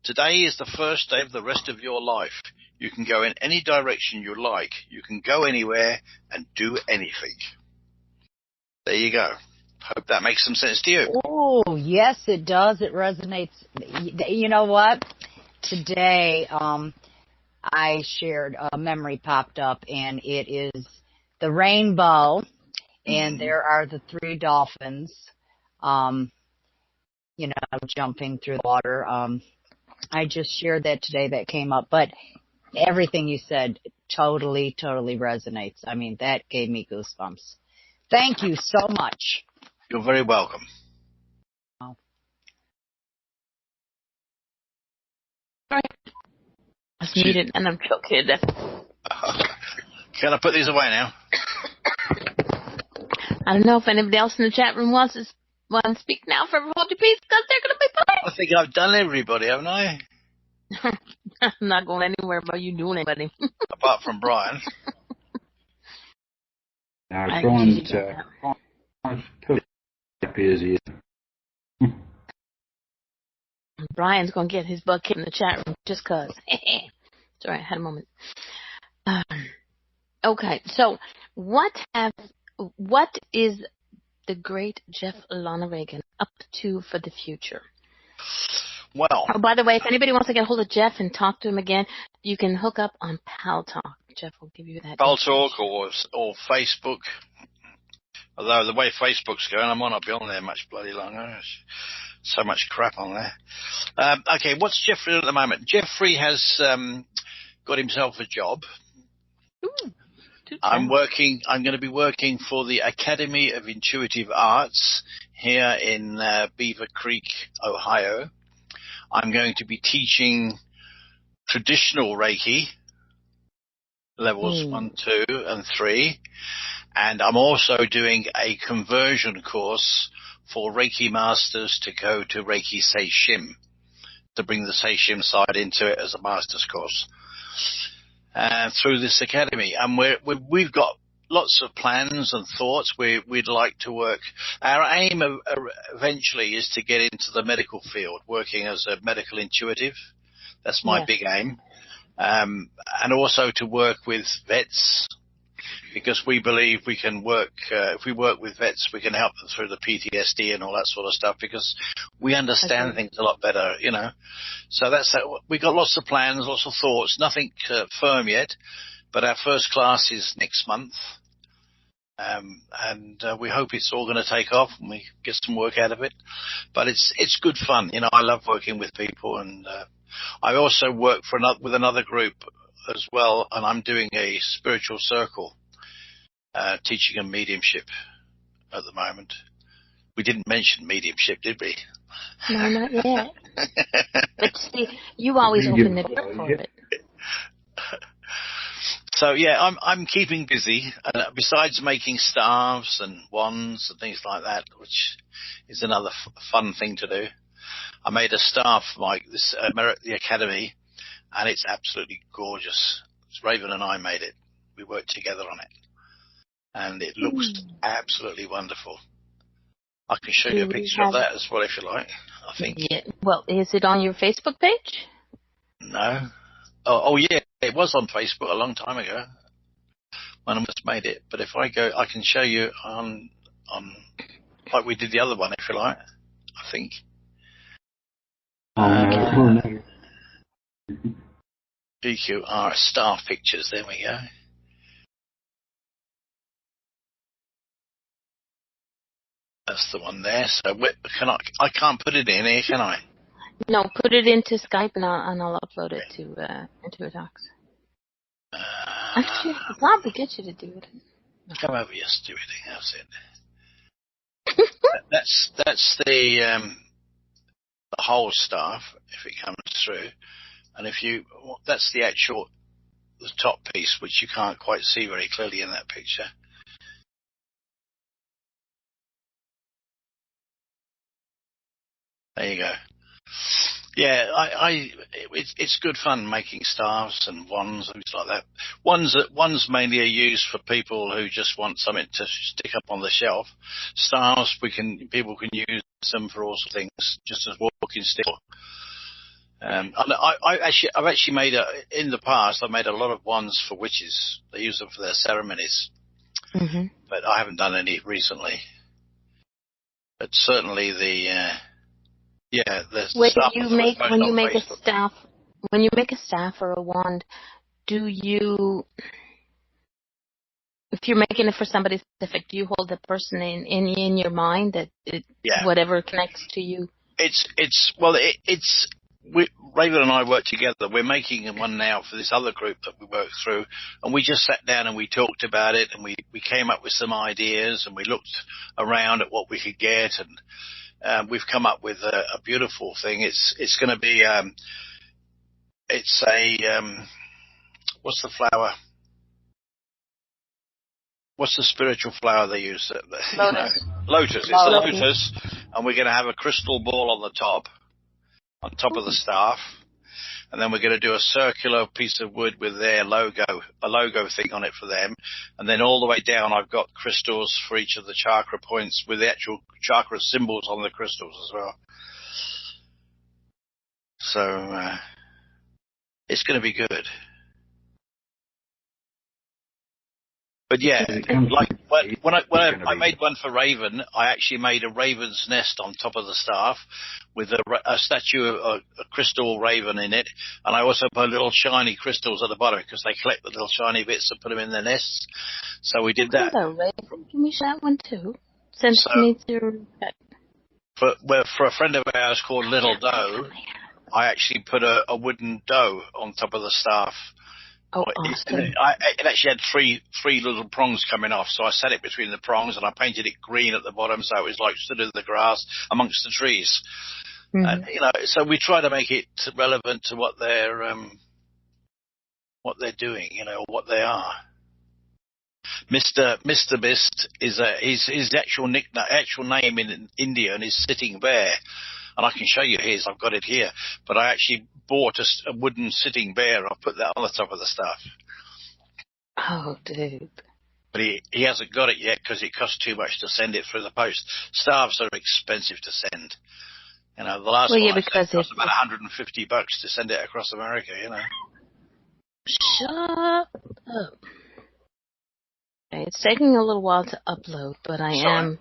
Today is the first day of the rest of your life. You can go in any direction you like. You can go anywhere and do anything. There you go. Hope that makes some sense to you. Oh, yes, it does. It resonates. You know what? Today, I shared a memory popped up, and it is the rainbow, and there are the 3 dolphins, jumping through the water. I just shared that today. That came up, but everything you said totally resonates. I mean, that gave me goosebumps. Thank you so much. You're very welcome. All right. I was muted and I'm choking. Can I put these away now? I don't know if anybody else in the chat room wants to speak now for Hold Your Peace, because they're going to be fine. I think I've done everybody, haven't I? I'm not going anywhere about you doing anybody. Apart from Brian. No, Brian's pretty happy as he is. Brian's going to get his butt kicked in the chat room just because. Sorry, I had a moment. Okay, so what is the great Geoff Loneragan up to for the future? Well. Oh, by the way, if anybody wants to get a hold of Geoff and talk to him again, you can hook up on Pal Talk. Geoff will give you that. Pal Talk or Facebook. Although the way Facebook's going, I might not be on there much bloody longer. There's so much crap on there. Okay, what's Jeffrey at the moment? Jeffrey has got himself a job. Ooh. I'm going to be working for the Academy of Intuitive Arts here in Beaver Creek, Ohio. I'm going to be teaching traditional Reiki, levels 1, 2, and 3. And I'm also doing a conversion course for Reiki masters to go to Reiki Seishim, to bring the Seishim side into it as a master's course. Through this academy, and we've got lots of plans and thoughts. We'd like to work. Our aim eventually is to get into the medical field, working as a medical intuitive. That's my big aim, and also to work with vets, because we believe we can work. If we work with vets, we can help them through the PTSD and all that sort of stuff, because we understand things a lot better, So that's that. We got lots of plans, lots of thoughts, nothing firm yet, but our first class is next month, and we hope it's all going to take off and we get some work out of it. But it's good fun, I love working with people, and I also work with another group as well, and I'm doing a spiritual circle, teaching a mediumship at the moment. We didn't mention mediumship, did we? No, not yet. But see, you always open the door for it. So yeah, I'm keeping busy. Besides making staves and wands and things like that, which is another fun thing to do. I made a staff like this, the Academy, and it's absolutely gorgeous. Raven and I made it. We worked together on it, and it looks absolutely wonderful. I can show you a picture of that as well if you like, I think. Yeah. Well, is it on your Facebook page? No. Oh yeah, it was on Facebook a long time ago when I just made it. But if I go, I can show you on like we did the other one if you like, I think. PQR staff pictures, there we go. That's the one there. So I can't put it in here, can I? No, put it into Skype and I'll upload it to intuitalks. Actually, I'll probably get you to do it. Come over here, stupid thing. That's it. that's the whole staff if it comes through, and that's the top piece, which you can't quite see very clearly in that picture. There you go. Yeah, it's good fun making staffs and wands and things like that. Wands mainly are used for people who just want something to stick up on the shelf. Staffs, people can use them for all sorts of things, just as walking stick. And I've actually made in the past. I've made a lot of wands for witches. They use them for their ceremonies, but I haven't done any recently. But certainly when you make a staff or a wand, do you you're making it for somebody specific, do you hold the person in your mind that whatever connects to you? Raven and I work together. We're making one now for this other group that we work through, and we just sat down and we talked about it, and we came up with some ideas, and we looked around at what we could get, and we've come up with a beautiful thing. It's going to be what's the flower? What's the spiritual flower they use? Lotus. Lotus. It's a lotus, and we're going to have a crystal ball on the top of the staff, and then we're going to do a circular piece of wood with their logo, a logo thing on it for them, and then all the way down I've got crystals for each of the chakra points with the actual chakra symbols on the crystals as well. So it's going to be good. But yeah, like when I made one for Raven, I actually made a raven's nest on top of the staff with a statue of a crystal raven in it, and I also put little shiny crystals at the bottom because they collect the little shiny bits and put them in their nests. So we did that. Raven. Can we show that one too? Since it needs your for a friend of ours called Little Doe, I actually put a wooden doe on top of the staff. Oh, awesome. It actually had three little prongs coming off, so I set it between the prongs and I painted it green at the bottom, so it was like stood in the grass amongst the trees. Mm-hmm. And so we try to make it relevant to what they're doing, what they are. Mr. Mist is his actual name in Indian is Sitting Bear. And I can show you his. I've got it here. But I actually bought a wooden sitting bear. I put that on the top of the staff. Oh, dude. But he hasn't got it yet because it costs too much to send it through the post. Staffs are expensive to send. The last one I sent cost about $150 to send it across America. Shut up. Okay, it's taking a little while to upload, but I am.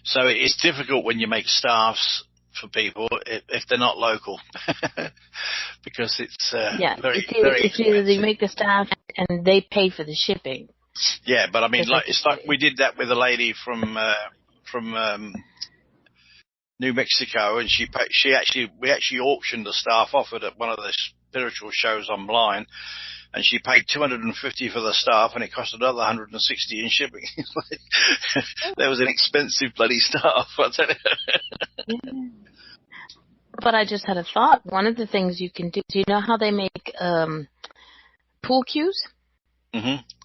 So it's difficult when you make staffs for people if they're not local, because it's very expensive. They make the staff and they pay for the shipping. Yeah, but I mean, it's like we did that with a lady from New Mexico, and we actually auctioned the staff off at one of the spiritual shows online. And she paid $250 for the staff, and it cost another $160 in shipping. That was an expensive bloody staff. But I just had a thought. One of the things you can do you know how they make pool cues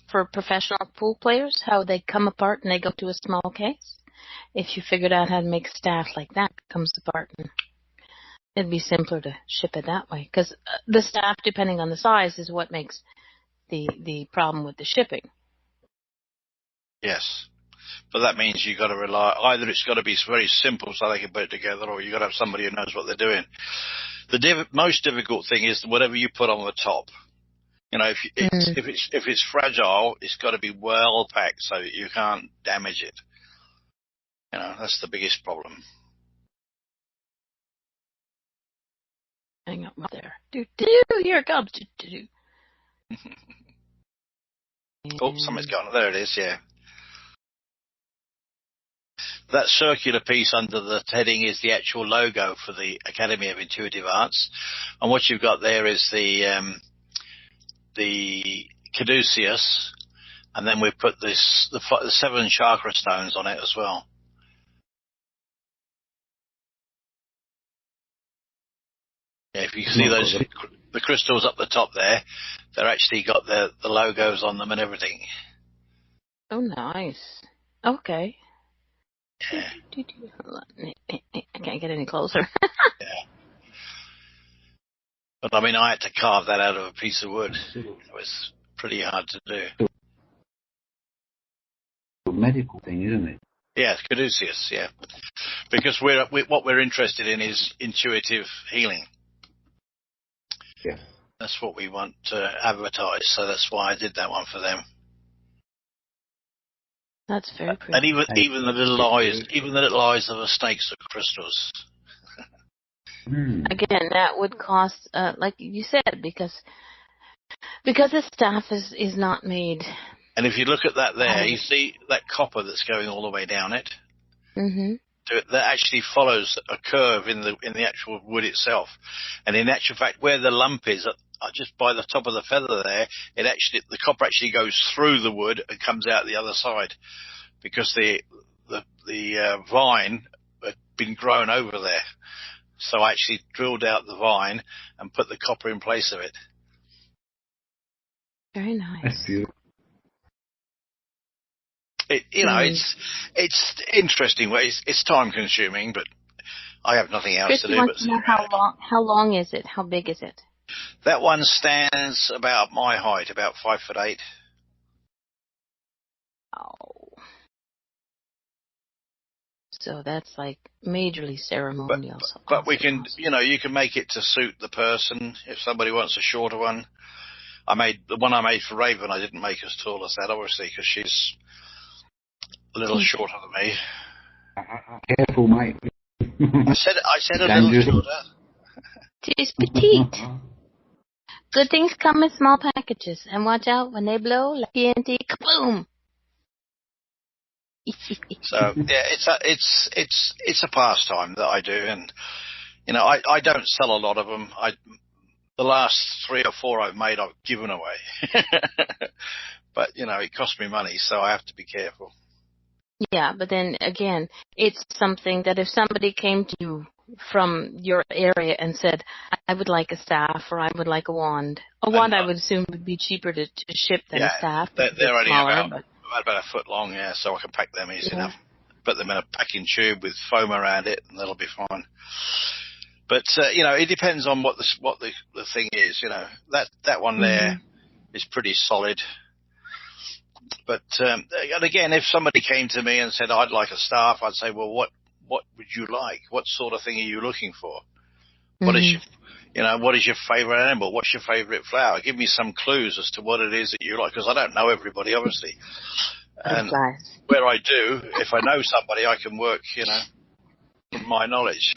for professional pool players? How they come apart and they go to a small case? If you figured out how to make staff like that, it comes apart and it'd be simpler to ship it that way, because the staff, depending on the size, is what makes the problem with the shipping. Yes, but that means you've got to rely. Either it's got to be very simple so they can put it together, or you've got to have somebody who knows what they're doing. The most difficult thing is whatever you put on the top. If it's fragile, it's got to be well packed so that you can't damage it. That's the biggest problem. Hang up there. Here it comes. Oh, something's gone. There it is, yeah. That circular piece under the heading is the actual logo for the Academy of Intuitive Arts. And what you've got there is the caduceus, and then we've put the 7 chakra stones on it as well. Yeah, if you see the crystals up the top there, they're actually got the logos on them and everything. Oh, nice. Okay. Yeah. I can't get any closer. Yeah. But I mean, I had to carve that out of a piece of wood. It was pretty hard to do. A medical thing, isn't it? Yeah, caduceus, yeah. Because what we're interested in is intuitive healing. Yeah. That's what we want to advertise, so that's why I did that one for them. That's very pretty. And even the little eyes of the snakes are crystals. Again, that would cost, like you said, because the staff is not made. And if you look at that there, you see that copper that's going all the way down it. Mm-hmm. That actually follows a curve in the actual wood itself. And in actual fact, where the lump is, just by the top of the feather there, the copper actually goes through the wood and comes out the other side, because the vine had been grown over there. So I actually drilled out the vine and put the copper in place of it. Very nice. That's beautiful. It's interesting. It's time consuming, but I have nothing else to do. But to know how long is it? How big is it? That one stands about my height, about 5'8". Oh. So that's like majorly ceremonial. But we can, you can make it to suit the person. If somebody wants a shorter one, the one I made for Raven, I didn't make as tall as that, obviously, because she's a little shorter than me. Careful, mate. I said a little shorter. She's petite. Good things come in small packages, and watch out when they blow, like TNT, kaboom! So yeah, it's a pastime that I do, and I don't sell a lot of them. The last 3 or 4 I've made, I've given away. But it costs me money, so I have to be careful. Yeah, but then again, it's something that if somebody came to you from your area and said, I would like a staff, or I would like a wand. A wand, I would assume, would be cheaper to ship than a staff. They're only about a foot long, so I can pack them easy enough. Put them in a packing tube with foam around it, and that'll be fine. But it depends on what the thing is. That one there is pretty solid. But and again, if somebody came to me and said I'd like a staff, I'd say, well, what would you like? What sort of thing are you looking for? What is your favorite animal? What's your favorite flower? Give me some clues as to what it is that you like, because I don't know everybody, obviously. And where I do, if I know somebody, I can work, from my knowledge.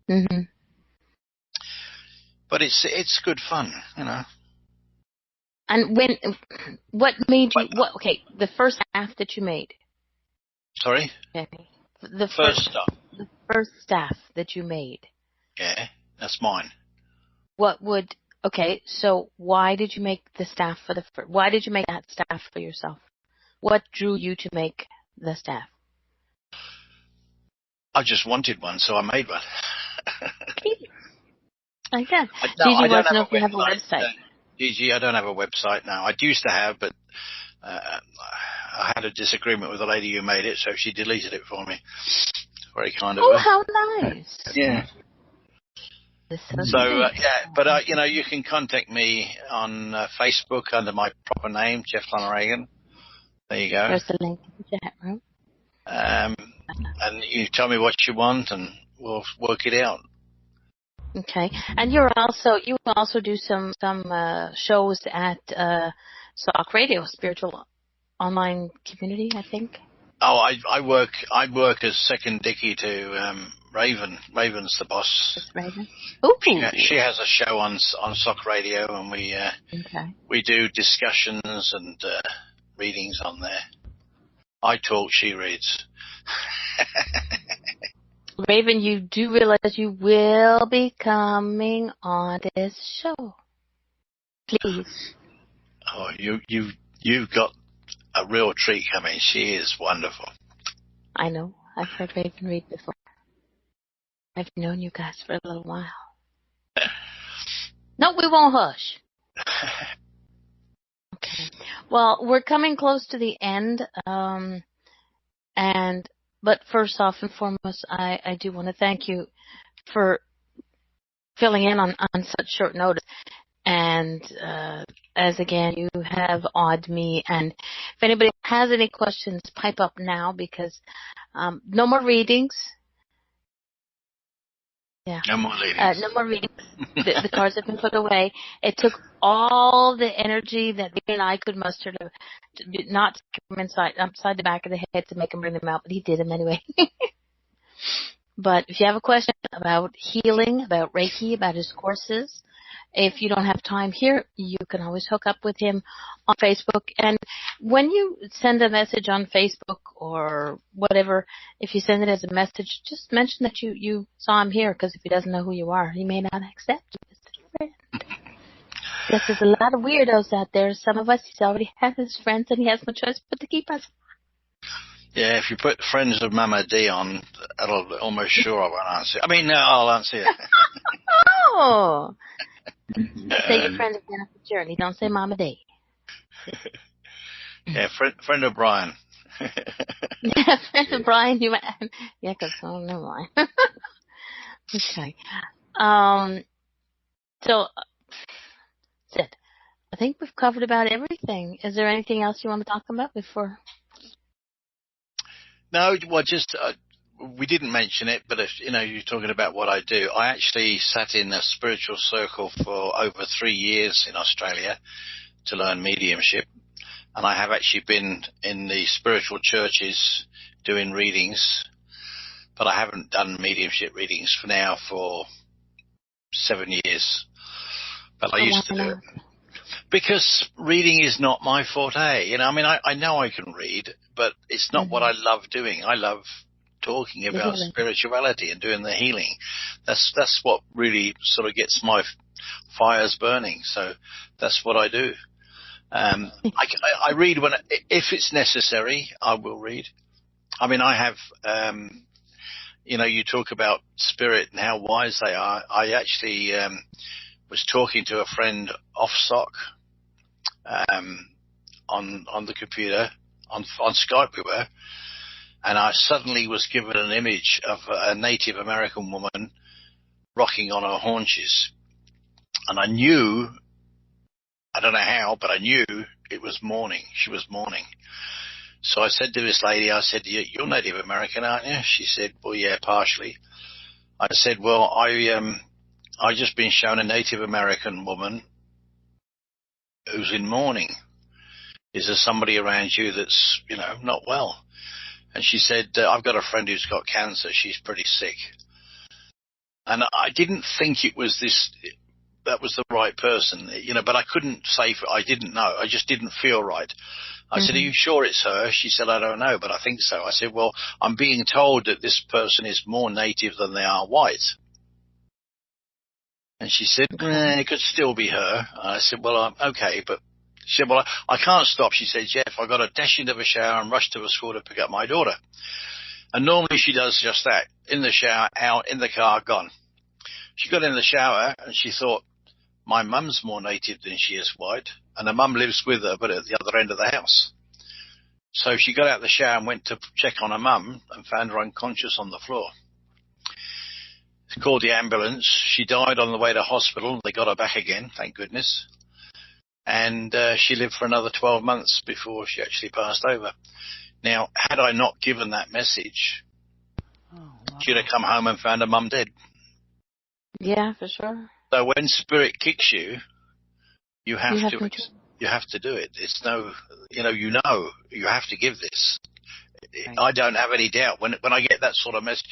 Mm-hmm. But it's good fun, And what made you? The first staff that you made. Sorry. Okay. The first stuff. The first staff that you made. Yeah, that's mine. So why did you make the staff why did you make that staff for yourself? What drew you to make the staff? I just wanted one, so I made one. Like that. Gigi wants to know if you have a website. Gigi, I don't have a website now. I used to have, but I had a disagreement with the lady who made it, so she deleted it for me. Very kind of her. Oh, how nice. Yeah. But you can contact me on Facebook under my proper name, Geoff Loneragan. There you go. There's the link in the chat room. And you tell me what you want, and we'll work it out. Okay, and you also do some shows at SOC Radio, Spiritual Online Community, I think. Oh, I work as second dickie to Raven. Raven's the boss. Raven. Ooh. She has a show on SOC Radio, and we do discussions and readings on there. I talk, she reads. Raven, you do realize you will be coming on this show. Please. Oh, you've got a real treat coming. She is wonderful. I know. I've heard Raven read before. I've known you guys for a little while. No, we won't hush. Okay. Well, we're coming close to the end. But first off and foremost, I do want to thank you for filling in on such short notice. And as again, you have awed me. And if anybody has any questions, pipe up now, because no more readings. Yeah. No more readings. No more readings. The cards have been put away. It took all the energy that me and I could muster to not take them upside the back of the head to make him bring them out, but he did them anyway. But if you have a question about healing, about Reiki, about his courses, if you don't have time here, you can always hook up with him on Facebook. And when you send a message on Facebook or whatever, if you send it as a message, just mention that you saw him here, because if he doesn't know who you are, he may not accept you as a friend. Yes, there's a lot of weirdos out there. Some of us, he's already has his friends, and he has no choice but to keep us. Yeah, if you put Friends of Mama D on, that'll almost sure I won't answer. I mean, no, I'll answer you. Oh! Say your friend of Jennifer Journey. Don't say Mama D. Yeah, friend of Brian. Yeah, friend of Brian. You might, yeah, because never mind. Okay. So, Sid, I think we've covered about everything. Is there anything else you want to talk about before? No, well, just we didn't mention it, but if you're talking about what I do, I actually sat in a spiritual circle for over 3 years in Australia to learn mediumship, and I have actually been in the spiritual churches doing readings, but I haven't done mediumship readings for 7 years. But I used to do it because reading is not my forte. I mean, I know I can read, but it's not what I love doing. I love talking about spirituality and doing the healing. That's what really sort of gets my fires burning. So that's what I do. I read if it's necessary. I will read. I mean, I have. You talk about spirit and how wise they are. I actually was talking to a friend off SOC on the computer, on Skype we were, and I suddenly was given an image of a Native American woman rocking on her haunches. And I knew, I don't know how, but I knew it was morning. She was mourning. So I said to this lady, I said, "You're Native American, aren't you?" She said, "Well, yeah, partially." I said, "Well, I just been shown a Native American woman who's in mourning. Is there somebody around you that's, not well?" And she said, "I've got a friend who's got cancer. She's pretty sick." And I didn't think it was that was the right person, but I couldn't say, I didn't know. I just didn't feel right. I said, "Are you sure it's her?" She said, "I don't know, but I think so." I said, "Well, I'm being told that this person is more native than they are white." And she said, "It could still be her." I said, "Well, okay, but..." She said, "Well, I can't stop." She said, "Geoff, I got to dash into the shower and rush to the school to pick up my daughter." And normally she does just that. In the shower, out, in the car, gone. She got in the shower and she thought, my mum's more native than she is white, and her mum lives with her, but at the other end of the house. So she got out of the shower and went to check on her mum and found her unconscious on the floor. She called the ambulance. She died on the way to hospital. They got her back again, thank goodness. And she lived for another 12 months before she actually passed over. Now, had I not given that message, she'd have come home and found her mum dead. Yeah, for sure. So when spirit kicks you, you have to do it. It's no, you have to give this. Right. I don't have any doubt when I get that sort of message.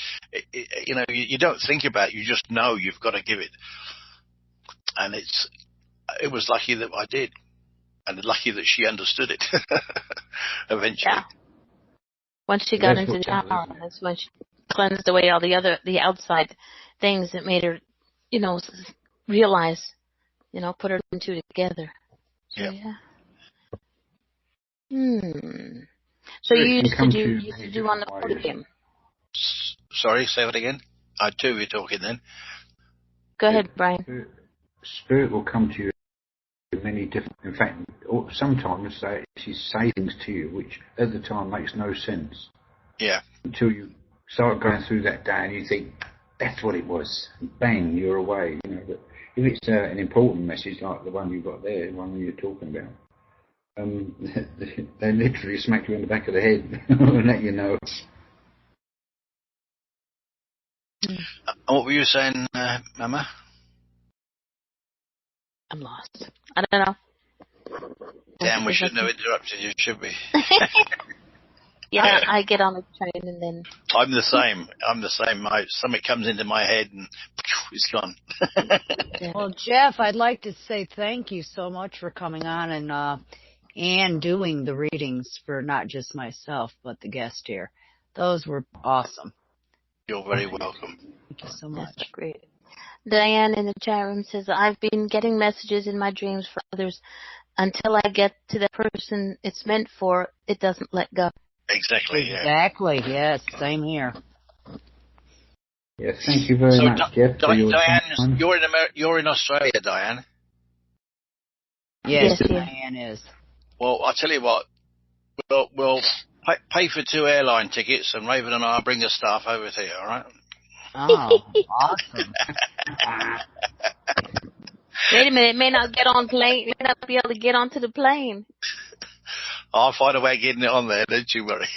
You don't think about it. You just know you've got to give it. And it was lucky that I did, and lucky that she understood it eventually. Yeah. Once she got into the shower, that's when she cleansed away all the outside things that made her, realize, put her two together. So, yeah. So you used to do on the podium. Sorry, say that again. I too were talking then. Go ahead, Brian. Spirit will come to you in many different. In fact, sometimes she say things to you which at the time makes no sense. Yeah. Until you start going through that day and you think that's what it was. Bang, you're away. But if it's an important message like the one you got there, the one you're talking about, they literally smack you in the back of the head and let you know. What were you saying, Mama? I'm lost. I don't know. Damn, we shouldn't have interrupted you, should we? Yeah, I get on the train and then... I'm the same. Something comes into my head and it's gone. Well, Geoff, I'd like to say thank you so much for coming on and doing the readings for not just myself, but the guest here. Those were awesome. You're very welcome. Thank you so much. That's great. Diane in the chat room says, I've been getting messages in my dreams for others. Until I get to the person it's meant for, it doesn't let go. Exactly, yeah. Exactly, yes. Same here. Yes, thank you very much, Geoff, for your Diane, you're in Australia, Diane. Yes, Diane is. Well, I'll tell you what. We'll pay for 2 airline tickets, and Raven and I will bring the staff over to you, all right? Oh, awesome. Wait a minute, it may not get on plane. May not be able to get onto the plane. I'll find a way of getting it on there, don't you worry.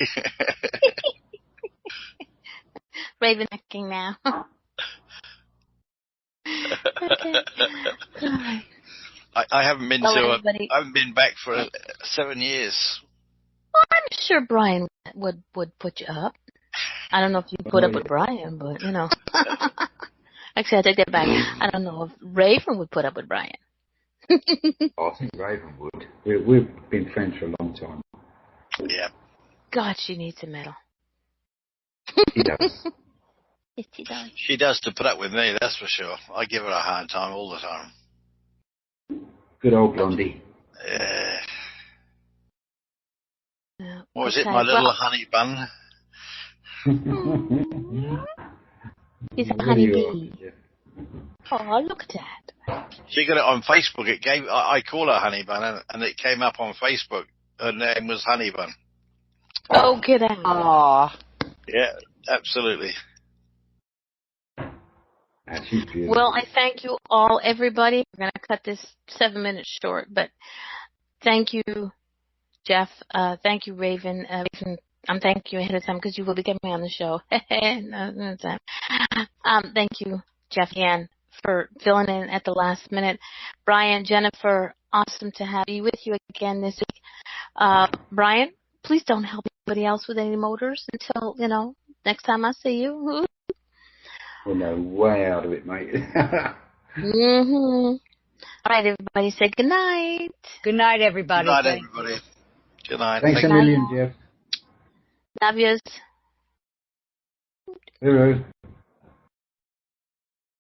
Raven hacking now. Okay. I haven't been I haven't been back for 7 years. Well, I'm sure Brian would put you up. I don't know if you put up with Brian, but you know. Actually, I take that back. I don't know if Raven would put up with Brian. I think Raven would. We've been friends for a long time. Yeah. God, she needs a medal. She does. Yes, she does. She does to put up with me, that's for sure. I give her a hard time all the time. Good old Blondie. Yeah. Yeah. What was it, my little honey bun? He's a honeybee. Oh, look at that. She got it on Facebook. I call her Honey Bun, and it came up on Facebook. Her name was Honey Bun. Oh, get out. Aww. Yeah, absolutely. Well, I thank you all, everybody. We're going to cut this 7 minutes short, but thank you, Geoff. Thank you, Raven. I'm thanking you ahead of time because you will be coming on the show. No time. Thank you, Geoff, again, for filling in at the last minute. Brian, Jennifer, awesome to have you with you again this week. Brian, please don't help anybody else with any motors until, next time I see you. Well, no, way out of it, mate. All right, everybody, say good night. Good night, everybody. Good night, everybody. Good night. Thanks a million, Geoff. Love yous. Hello.